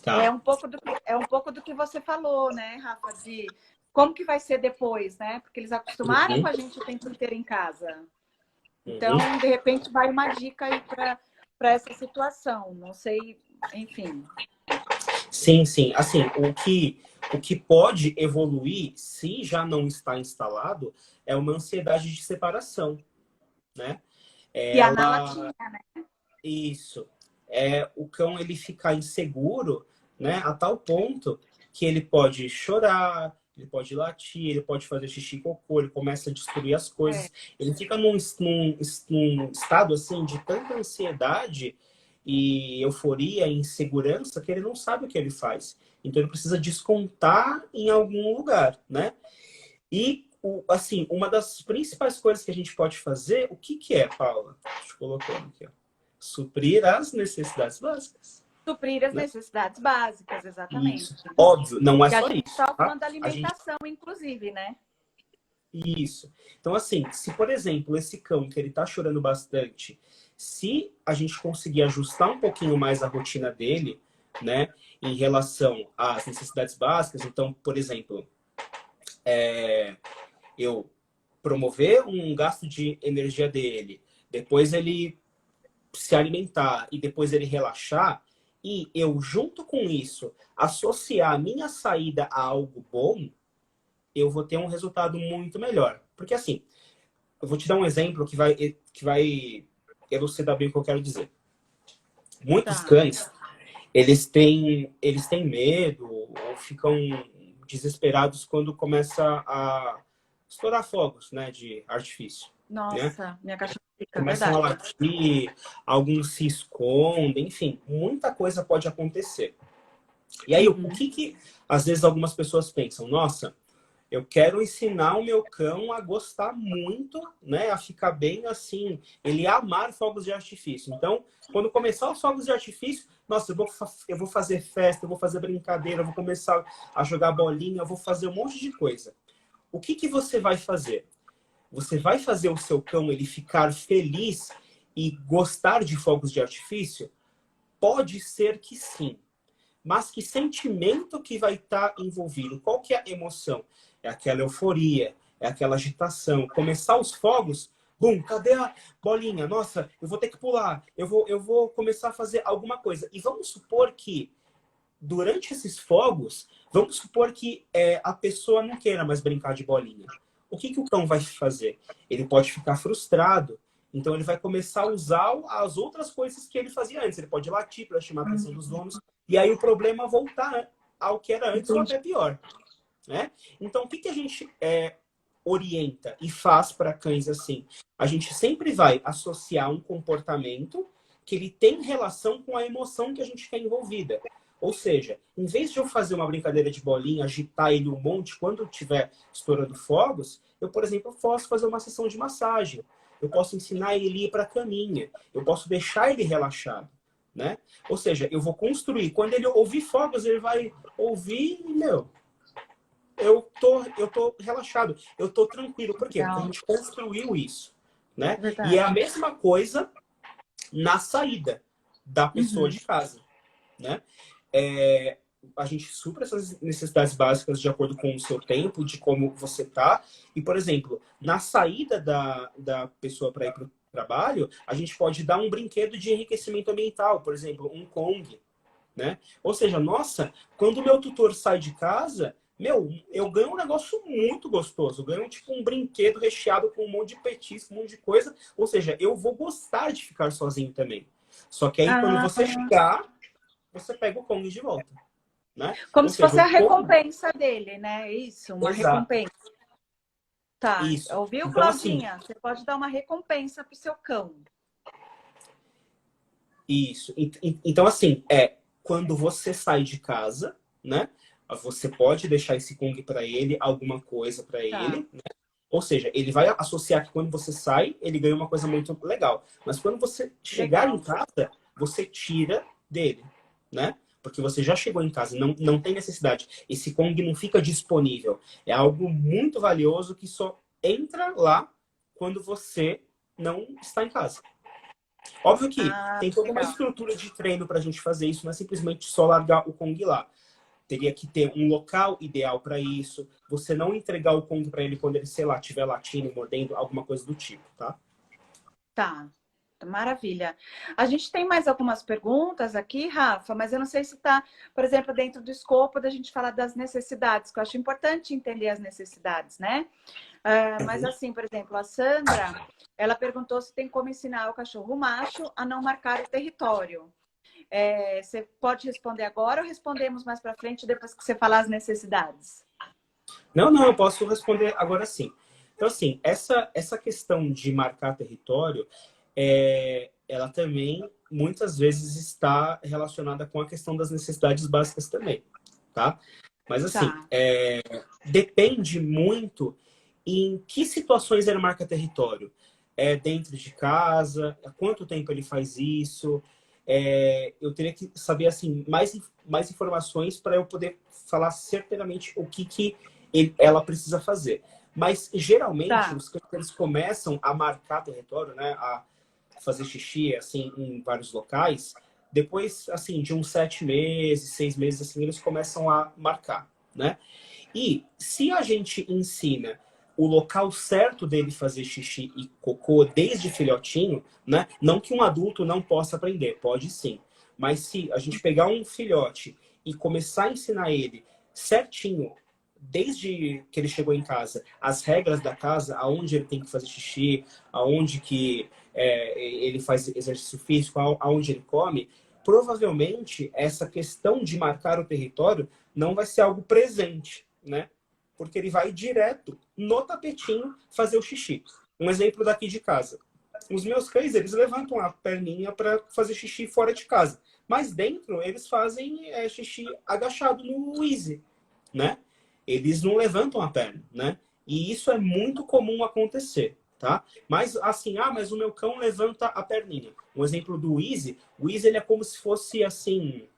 Tá. É um pouco do que você falou, né, Rafa, de como que vai ser depois, né? Porque eles acostumaram com a gente o tempo inteiro em casa. Então, de repente, vai uma dica aí para essa situação. Não sei, enfim. Sim, sim. Assim, o que pode evoluir, se já não está instalado, é uma ansiedade de separação, né? E a Nala tinha, né? Isso. O cão, ele ficar inseguro, né? A tal ponto que ele pode chorar, ele pode latir, ele pode fazer xixi e cocô, ele começa a destruir as coisas. Ele fica num estado, assim, de tanta ansiedade e euforia e insegurança que ele não sabe o que ele faz. Então ele precisa descontar em algum lugar, né? E, assim, uma das principais coisas que a gente pode fazer, o que é, Paula? Deixa eu colocar aqui, ó. Suprir as necessidades básicas. Suprir as necessidades básicas, exatamente. Isso. Óbvio, não é só isso. A gente está falando da A gente... alimentação, inclusive, né? Isso. Então, assim, se, por exemplo, esse cão que ele tá chorando bastante, se a gente conseguir ajustar um pouquinho mais a rotina dele, né, em relação às necessidades básicas, então, por exemplo, eu promover um gasto de energia dele, depois ele se alimentar e depois ele relaxar, e eu, junto com isso, associar a minha saída a algo bom, eu vou ter um resultado muito melhor. Porque, assim, eu vou te dar um exemplo que vai elucidar bem o que eu quero dizer. Muitos cães, eles têm medo ou ficam desesperados quando começa a estourar fogos, né, de artifício. Nossa, né? minha cachorra fica, Começam verdade. a latir, alguns se escondem, enfim, muita coisa pode acontecer. E aí, o que às vezes algumas pessoas pensam? Nossa, eu quero ensinar o meu cão a gostar muito, né? A ficar bem assim, ele amar fogos de artifício. Então, quando começar os fogos de artifício, nossa, eu vou fazer festa, eu vou fazer brincadeira, eu vou começar a jogar bolinha, eu vou fazer um monte de coisa. O que você vai fazer? Você vai fazer o seu cão ele ficar feliz e gostar de fogos de artifício? Pode ser que sim. Mas que sentimento que vai estar envolvido? Qual que é a emoção? É aquela euforia, é aquela agitação. Começar os fogos, bum, cadê a bolinha? Nossa, eu vou ter que pular, eu vou começar a fazer alguma coisa. E vamos supor que, durante esses fogos, vamos supor que a pessoa não queira mais brincar de bolinha. O que o cão vai fazer? Ele pode ficar frustrado. Então, ele vai começar a usar as outras coisas que ele fazia antes. Ele pode latir para chamar a atenção dos donos. E aí o problema voltar ao que era antes ou até pior. Né? Então, o que a gente orienta e faz para cães assim? A gente sempre vai associar um comportamento que ele tem relação com a emoção que a gente quer envolvida. Ou seja, em vez de eu fazer uma brincadeira de bolinha, agitar ele um monte quando estiver estourando fogos, eu, por exemplo, posso fazer uma sessão de massagem. Eu posso ensinar ele a ir para a caminha. Eu posso deixar ele relaxado. Né? Ou seja, eu vou construir. Quando ele ouvir fogos, ele vai ouvir e, eu tô relaxado, eu tô tranquilo. Por quê? Porque a gente construiu isso. Né? E é a mesma coisa na saída da pessoa de casa. Né? A gente supra essas necessidades básicas de acordo com o seu tempo, de como você tá. E, por exemplo, na saída da pessoa para ir para o trabalho, a gente pode dar um brinquedo de enriquecimento ambiental, por exemplo, um Kong. Né? Ou seja, nossa, quando o meu tutor sai de casa, eu ganho um negócio muito gostoso. Eu ganho tipo um brinquedo recheado com um monte de petisco, um monte de coisa. Ou seja, eu vou gostar de ficar sozinho também. Só que aí, quando você chegar, você pega o Kong de volta. Né? Como se fosse a recompensa dele, né? Isso, uma recompensa. Tá. Isso. Ouviu, Então, assim, Claudinha? Você pode dar uma recompensa pro seu cão. isso. Então, assim, quando você sai de casa, né? Você pode deixar esse Kong para ele, alguma coisa para Tá. ele. Ou seja, ele vai associar que quando você sai, ele ganha uma coisa muito legal. Mas quando você chegar em Legal. casa, você tira dele, né? Porque você já chegou em casa, não tem necessidade. Esse Kong não fica disponível. É algo muito valioso que só entra lá quando você não está em casa. Óbvio que Ah, tem toda uma legal. estrutura de treino para a gente fazer isso, não é simplesmente só largar o Kong lá. Teria que ter um local ideal para isso. Você não entregar o Kong para ele quando ele, sei lá, estiver latindo, mordendo, alguma coisa do tipo, tá? Tá. Maravilha. A gente tem mais algumas perguntas aqui, Rafa, mas eu não sei se está, por exemplo, dentro do escopo da gente falar das necessidades, que eu acho importante entender as necessidades, né? Mas assim, por exemplo, a Sandra, ela perguntou se tem como ensinar o cachorro macho a não marcar o território. Você pode responder agora ou respondemos mais para frente depois que você falar as necessidades? Não, eu posso responder agora sim. Então, assim, essa questão de marcar território, ela também muitas vezes está relacionada com a questão das necessidades básicas também, tá? Mas, assim, Tá. depende muito em que situações ele marca território. É dentro de casa? Há quanto tempo ele faz isso? Eu teria que saber assim mais informações para eu poder falar certeiramente o que ela precisa fazer. Mas geralmente Tá. os cães eles começam a marcar território, né, a fazer xixi assim em vários locais. Depois assim de uns 7 meses, 6 meses assim eles começam a marcar, né? E se a gente ensina o local certo dele fazer xixi e cocô desde filhotinho, né? Não que um adulto não possa aprender, pode sim. Mas se a gente pegar um filhote e começar a ensinar ele certinho, desde que ele chegou em casa, as regras da casa, aonde ele tem que fazer xixi, aonde que ele faz exercício físico, aonde ele come, provavelmente essa questão de marcar o território não vai ser algo presente, né? Porque ele vai direto no tapetinho fazer o xixi. Um exemplo daqui de casa. Os meus cães, eles levantam a perninha para fazer xixi fora de casa. Mas dentro, eles fazem xixi agachado no easy, né? Eles não levantam a perna, né? E isso é muito comum acontecer, tá? Mas assim, mas o meu cão levanta a perninha. Um exemplo do easy, o easy ele é como se fosse assim,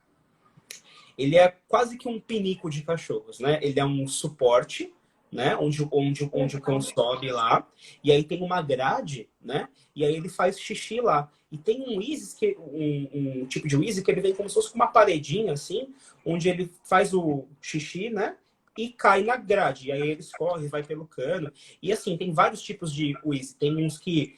ele é quase que um pinico de cachorros, né? Ele é um suporte, né? Onde o cão sobe lá. E aí tem uma grade, né? E aí ele faz xixi lá. E tem um tipo de wheezy que ele vem como se fosse uma paredinha, assim, onde ele faz o xixi, né? E cai na grade. E aí ele escorre, vai pelo cano. E assim, tem vários tipos de wheezy. Tem uns que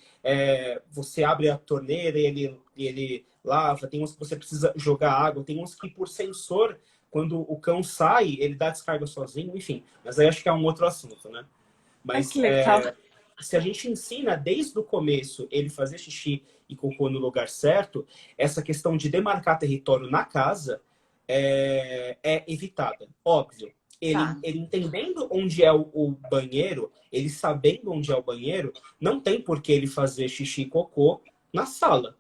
você abre a torneira e ele lava, tem uns que você precisa jogar água, tem uns que por sensor, quando o cão sai, ele dá descarga sozinho, enfim. Mas aí acho que é um outro assunto, né? Ai, Mas que legal. se a gente ensina desde o começo ele fazer xixi e cocô no lugar certo, essa questão de demarcar território na casa é evitada. Óbvio. Tá. Ele entendendo onde é o banheiro, ele sabendo onde é o banheiro, não tem por que ele fazer xixi e cocô na sala,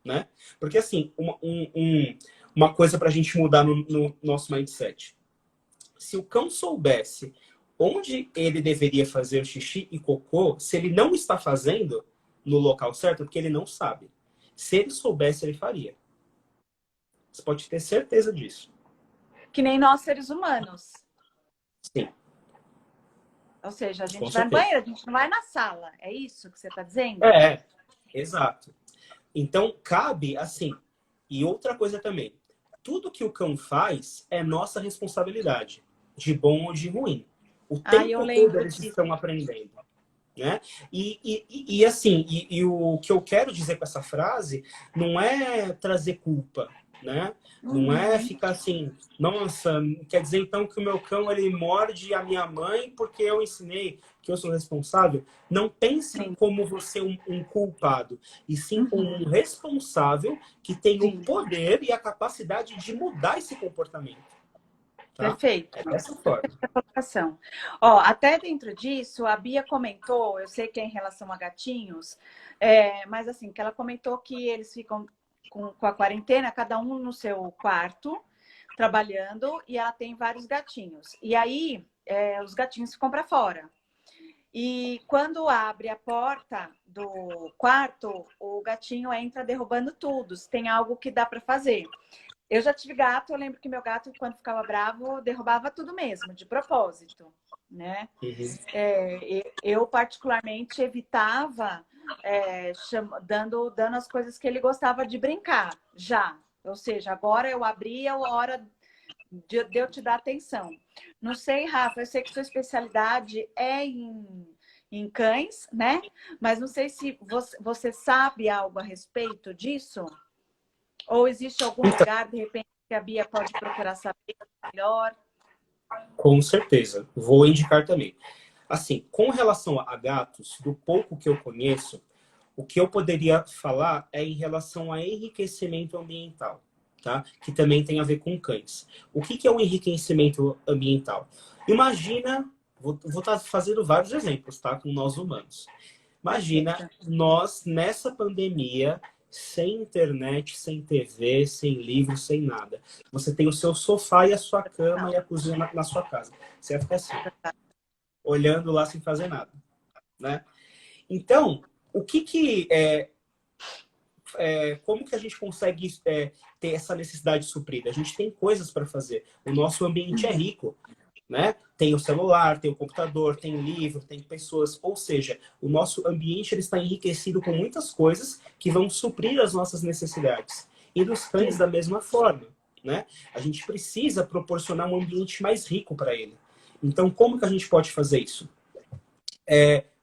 né? Porque, assim, uma coisa para a gente mudar no nosso mindset. Se o cão soubesse onde ele deveria fazer xixi e cocô, se ele não está fazendo no local certo, é porque ele não sabe. Se ele soubesse, ele faria. Você pode ter certeza disso. Que nem nós, seres humanos. Sim, Ou seja, a com gente vai no certeza. banheiro, a gente não vai na sala. É isso que você está dizendo? Exato. Então, cabe assim. E outra coisa também. Tudo que o cão faz é nossa responsabilidade, de bom ou de ruim. O Eu tempo todo lembro eles disso. estão aprendendo, né? E assim, o que eu quero dizer com essa frase não é trazer culpa, né? Não é ficar assim, nossa, quer dizer então que o meu cão ele morde a minha mãe porque eu ensinei que eu sou responsável? Não pense Sim. como você um culpado, e sim como Uhum. um responsável que tem o Sim. poder e a capacidade de mudar esse comportamento. tá? Perfeito. É dessa forma. Colocação. Ó, até dentro disso, a Bia comentou, eu sei que é em relação a gatinhos, mas assim, que ela comentou que eles ficam com a quarentena, cada um no seu quarto, trabalhando, e ela tem vários gatinhos. E aí, os gatinhos ficam para fora. E quando abre a porta do quarto, o gatinho entra derrubando tudo. Se tem algo que dá para fazer. Eu já tive gato, eu lembro que meu gato, quando ficava bravo, derrubava tudo mesmo, de propósito, né? Eu particularmente evitava dando as coisas que ele gostava de brincar, já. Ou seja, agora eu abria a hora de eu te dar atenção. Não sei, Rafa, eu sei que sua especialidade é em cães, né? Mas não sei se você sabe algo a respeito disso. Ou existe algum lugar, de repente, que a Bia pode procurar saber melhor? Com certeza. Vou indicar também. Assim, com relação a gatos, do pouco que eu conheço, o que eu poderia falar é em relação a enriquecimento ambiental, tá? Que também tem a ver com cães. O que é o enriquecimento ambiental? Imagina, vou estar fazendo vários exemplos, tá? Com nós humanos. Imagina nós, nessa pandemia, sem internet, sem TV, sem livro, sem nada. Você tem o seu sofá e a sua cama e a cozinha na sua casa. Você vai ficar assim, olhando lá sem fazer nada, né? Então, como que a gente consegue ter essa necessidade suprida? A gente tem coisas para fazer. O nosso ambiente é rico, né? Tem o celular, tem o computador, tem o livro, tem pessoas. Ou seja, o nosso ambiente ele está enriquecido com muitas coisas que vão suprir as nossas necessidades. E dos cães da mesma forma, né? A gente precisa proporcionar um ambiente mais rico para ele. Então, como que a gente pode fazer isso?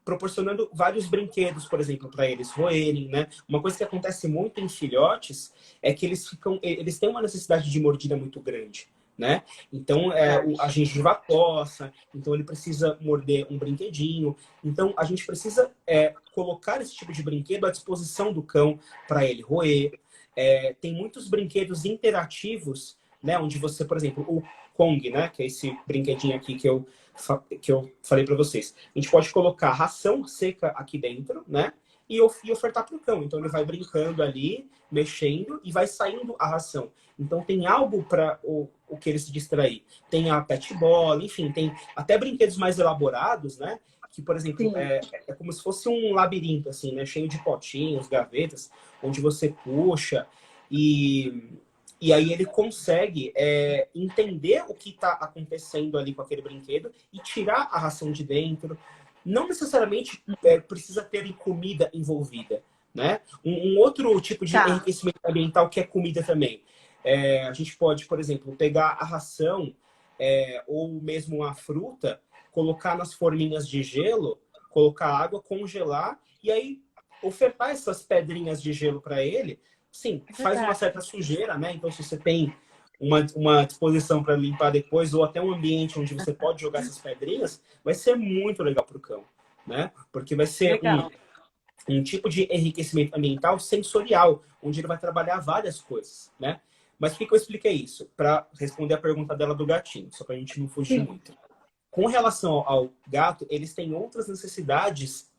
Proporcionando vários brinquedos, por exemplo, para eles roerem, né? Uma coisa que acontece muito em filhotes é que eles têm uma necessidade de mordida muito grande, né? Então, a gengiva coça, então ele precisa morder um brinquedinho. Então, a gente precisa colocar esse tipo de brinquedo à disposição do cão para ele roer. Tem muitos brinquedos interativos, né? Onde você, por exemplo, o Kong, né? Que é esse brinquedinho aqui que eu falei para vocês. A gente pode colocar ração seca aqui dentro, né? E ofertar para o cão. Então ele vai brincando ali, mexendo e vai saindo a ração. Então tem algo para o que ele se distrair. Tem a pet bola, enfim, tem até brinquedos mais elaborados, né? Que, por exemplo, é como se fosse um labirinto, assim, né? Cheio de potinhos, gavetas, onde você puxa e aí ele consegue entender o que está acontecendo ali com aquele brinquedo e tirar a ração de dentro. Não necessariamente precisa ter comida envolvida, né? Um outro tipo de enriquecimento ambiental que é comida também. A gente pode, por exemplo, pegar a ração ou mesmo a fruta, colocar nas forminhas de gelo, colocar água, congelar e aí ofertar essas pedrinhas de gelo para ele. Sim, faz uma certa sujeira, né? Então, se você tem uma disposição para limpar depois, ou até um ambiente onde você pode jogar essas pedrinhas, vai ser muito legal para o cão, né? Porque vai ser um tipo de enriquecimento ambiental sensorial, onde ele vai trabalhar várias coisas, né? Mas por que eu expliquei isso? Para responder a pergunta dela do gatinho, só para a gente não fugir muito. Com relação ao gato, eles têm outras necessidades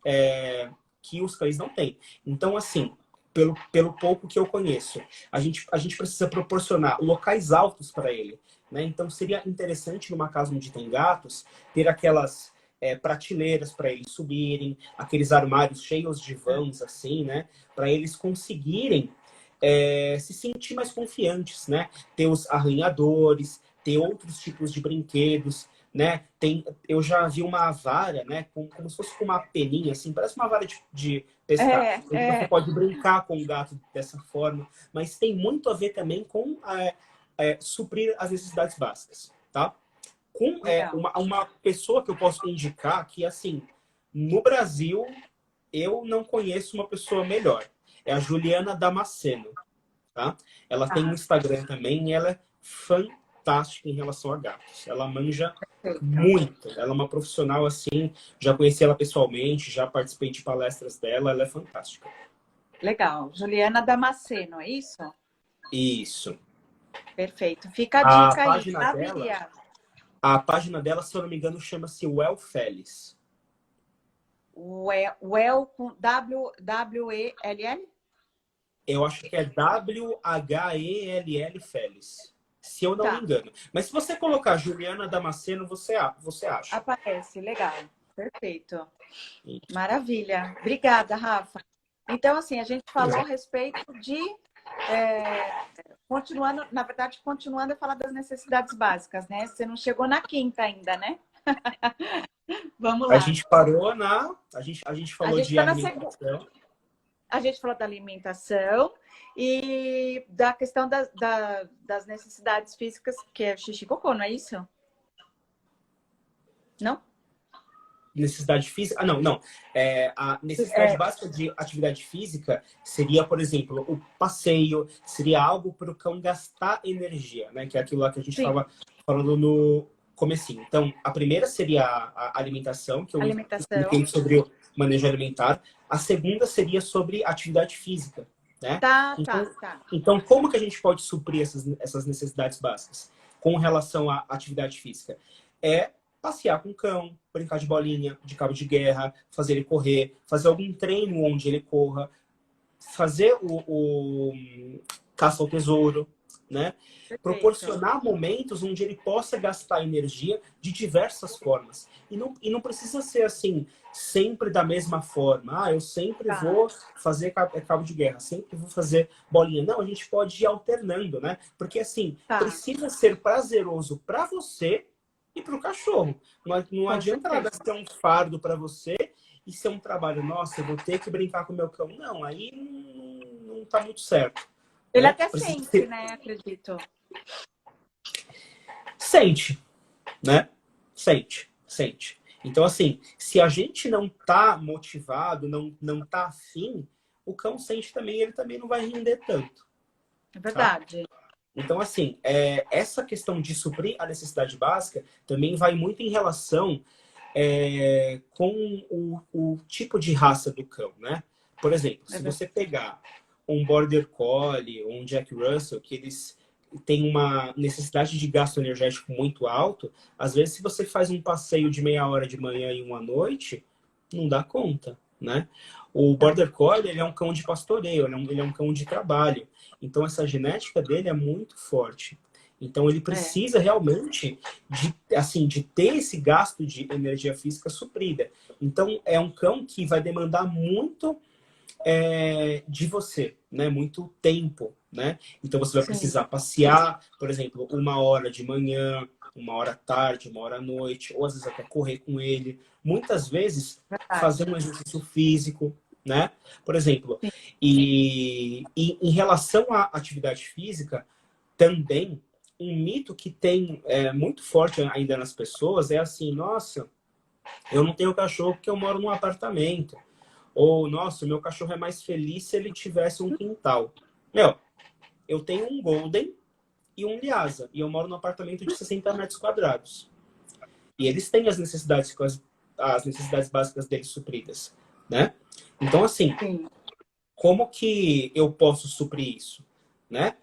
que os cães não têm. Então, assim, pelo pouco que eu conheço, a gente precisa proporcionar locais altos para ele, né? Então seria interessante numa casa onde tem gatos ter aquelas prateleiras para eles subirem, aqueles armários cheios de vãos assim, né? Para eles conseguirem se sentir mais confiantes, né? Ter os arranhadores, ter outros tipos de brinquedos, né? Eu já vi uma vara, né? Como se fosse com uma peninha, assim, parece uma vara de pescar. Você pode brincar com o gato dessa forma, mas tem muito a ver também com suprir as necessidades básicas, tá? Com uma pessoa que eu posso indicar que, assim, no Brasil, eu não conheço uma pessoa melhor. É a Juliana Damasceno, tá? Ela tem um Instagram também e ela é fantástica em relação a gatos. Ela manja muito. Ela é uma profissional, assim, já conheci ela pessoalmente, já participei de palestras dela, ela é fantástica. Legal. Juliana Damasceno, é isso? Isso. Perfeito. Fica a dica aí, página tá, dela, Bia? A página dela, se eu não me engano, chama-se Well Feliz. Well com W-E-L-L? Eu acho que é W-H-E-L-L Feliz. Se eu não me Tá, engano. Mas se você colocar Juliana Damasceno, você acha. aparece, legal. Perfeito. Maravilha. Obrigada, Rafa. Então, assim, a gente falou a respeito de... continuando, na verdade, continuando a falar das necessidades básicas, né? Você não chegou na quinta ainda, né? Vamos A lá. gente parou A gente falou de tá na alimentação. A gente falou da alimentação e da questão das necessidades físicas, que é xixi e cocô, não é isso? Não? Necessidade física? Ah, não. A necessidade básica de atividade física seria, por exemplo, o passeio, seria algo para o cão gastar energia, né? Que é aquilo lá que a gente estava falando no comecinho. Então, a primeira seria a alimentação, que eu expliquei sobre o manejo alimentar. A segunda seria sobre atividade física, né? Tá. Então, como que a gente pode suprir essas necessidades básicas com relação à atividade física? É passear com o cão, brincar de bolinha, de cabo de guerra, fazer ele correr, fazer algum treino onde ele corra, fazer o caça ao tesouro, né? Perfeito. Proporcionar momentos onde ele possa gastar energia de diversas formas. E não precisa ser assim, sempre da mesma forma. Eu sempre vou fazer cabo de guerra, sempre vou fazer bolinha. Não, a gente pode ir alternando, né? Porque assim, precisa ser prazeroso para você e para o cachorro. Não adianta nada ser um fardo para você e ser um trabalho. Nossa, eu vou ter que brincar com o meu cão. Não, aí não tá muito certo. Ele até sente, né? Acredito. Sente, né? Sente. Então, assim, se a gente não tá motivado, não tá afim, o cão sente também, ele também não vai render tanto. É verdade. Tá? Então, assim, essa questão de suprir a necessidade básica também vai muito em relação com o tipo de raça do cão, né? Por exemplo, se você pegar um Border Collie ou um Jack Russell, que eles têm uma necessidade de gasto energético muito alto, às vezes se você faz um passeio de meia hora de manhã e uma noite, não dá conta, né? O Border Collie, ele é um cão de pastoreio, ele é um cão de trabalho. Então, essa genética dele é muito forte. Então, ele precisa realmente de ter esse gasto de energia física suprida. Então, é um cão que vai demandar muito de você, né? Muito tempo, né? Então, você vai precisar passear, por exemplo, 1 hora de manhã, 1 hora à tarde, 1 hora à noite, ou às vezes até correr com ele. Muitas vezes, fazer um exercício físico, né? Por exemplo, e em relação à atividade física, também, um mito que tem muito forte ainda nas pessoas é assim, nossa, eu não tenho cachorro porque eu moro num apartamento. Ou, nossa, o meu cachorro é mais feliz se ele tivesse um quintal. Eu tenho um Golden e um Lhasa, e eu moro num apartamento de 60 metros quadrados. E eles têm as necessidades básicas deles supridas, né? Então, assim, como que eu posso suprir isso, né?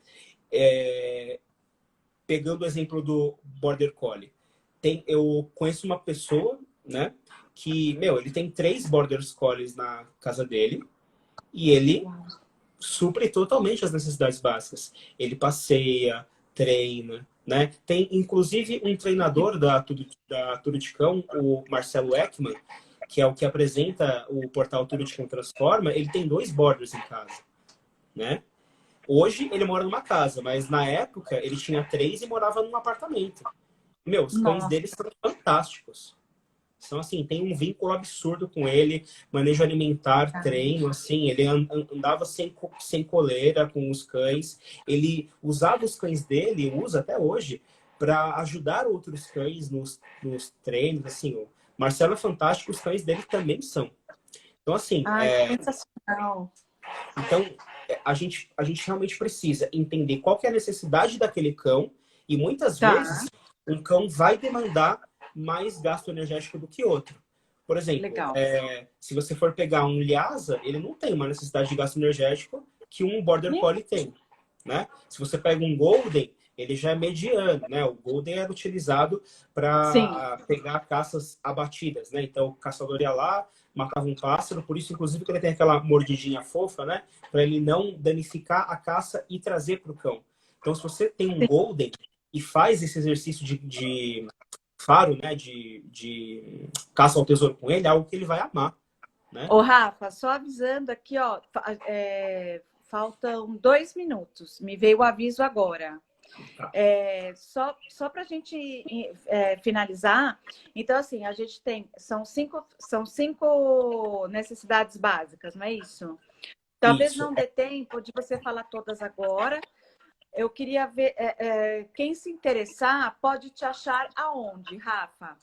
Pegando o exemplo do Border Collie. Eu conheço uma pessoa, né? Que, ele tem 3 Border Collies na casa dele e ele supre totalmente as necessidades básicas. Ele passeia, treina, né? Tem, inclusive, um treinador da Tudo de Cão, o Marcelo Ekman, que é o que apresenta o portal Tudo de Cão Transforma, ele tem 2 Borders em casa, né? Hoje ele mora numa casa, mas na época ele tinha 3 e morava num apartamento. Os cães dele são fantásticos. Então, assim, tem um vínculo absurdo com ele, manejo alimentar, treino, assim, ele andava sem coleira com os cães, ele usava os cães dele, usa até hoje, para ajudar outros cães nos treinos, assim, o Marcelo é fantástico, os cães dele também são. Então, assim... sensacional. Então, a gente realmente precisa entender qual que é a necessidade daquele cão e muitas vezes um cão vai demandar mais gasto energético do que outro. Por exemplo, se você for pegar um Lhasa, ele não tem uma necessidade de gasto energético que um Border Collie tem, né? Se você pega um Golden, ele já é mediano, né? O Golden era utilizado Sim, para pegar caças abatidas, né? Então o caçador ia lá, matava um pássaro, por isso, inclusive, que ele tem aquela mordidinha fofa, né? Para ele não danificar a caça e trazer para o cão. Então, se você tem um sim. Golden e faz esse exercício de faro, né? De caça ao tesouro com ele, é algo que ele vai amar, né? Ô, Rafa, só avisando aqui, ó, faltam 2 minutos. Me veio o aviso agora. Tá. Só para a gente finalizar, então assim, a gente tem, são cinco necessidades básicas, não é isso? Talvez Isso. não dê tempo de você falar todas agora. Eu queria ver, quem se interessar pode te achar aonde, Rafa?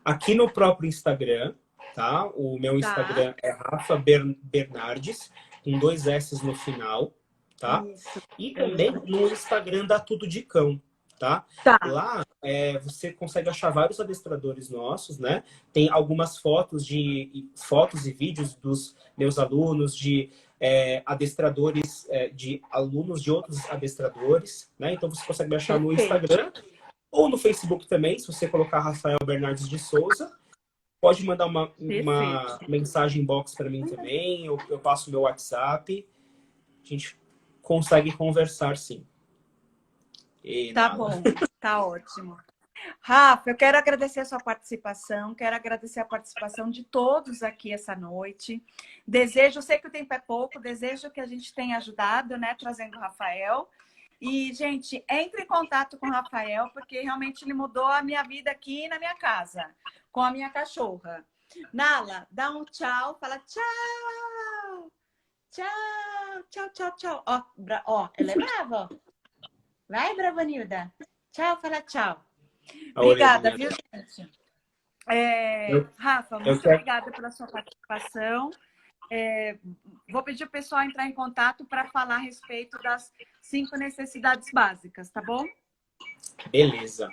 Aqui no próprio Instagram, tá? O meu Tá, Instagram é Rafa Bernardes, com 2 S no final, tá? isso. E também no Instagram da Tudo de Cão, tá? Tá, Lá você consegue achar vários adestradores nossos, né? Tem algumas fotos e vídeos dos meus alunos, de adestradores, de alunos de outros adestradores, né? Então você consegue me achar no perfeito. Instagram ou no Facebook também, se você colocar Rafael Bernardes de Souza. Pode mandar uma Perfeito. mensagem inbox para mim também, eu passo meu WhatsApp. A gente consegue conversar, sim. E Tá nada. bom, tá ótimo. Rafa, eu quero agradecer a sua participação, quero agradecer a participação de todos aqui essa noite. Desejo, sei que o tempo é pouco, desejo que a gente tenha ajudado, né, trazendo o Rafael. E, gente, entre em contato com o Rafael, porque realmente ele mudou a minha vida aqui na minha casa, com a minha cachorra. Nala, dá um tchau, fala tchau, tchau, tchau, tchau, tchau. Ó, ela é brava, ó. Vai, Bravanilda. Tchau, fala tchau. A Obrigada, orelhinha viu, dela. gente? Eu, Rafa, eu muito quero... obrigada pela sua participação. Vou pedir o pessoal a entrar em contato para falar a respeito das 5 necessidades básicas, tá bom? Beleza.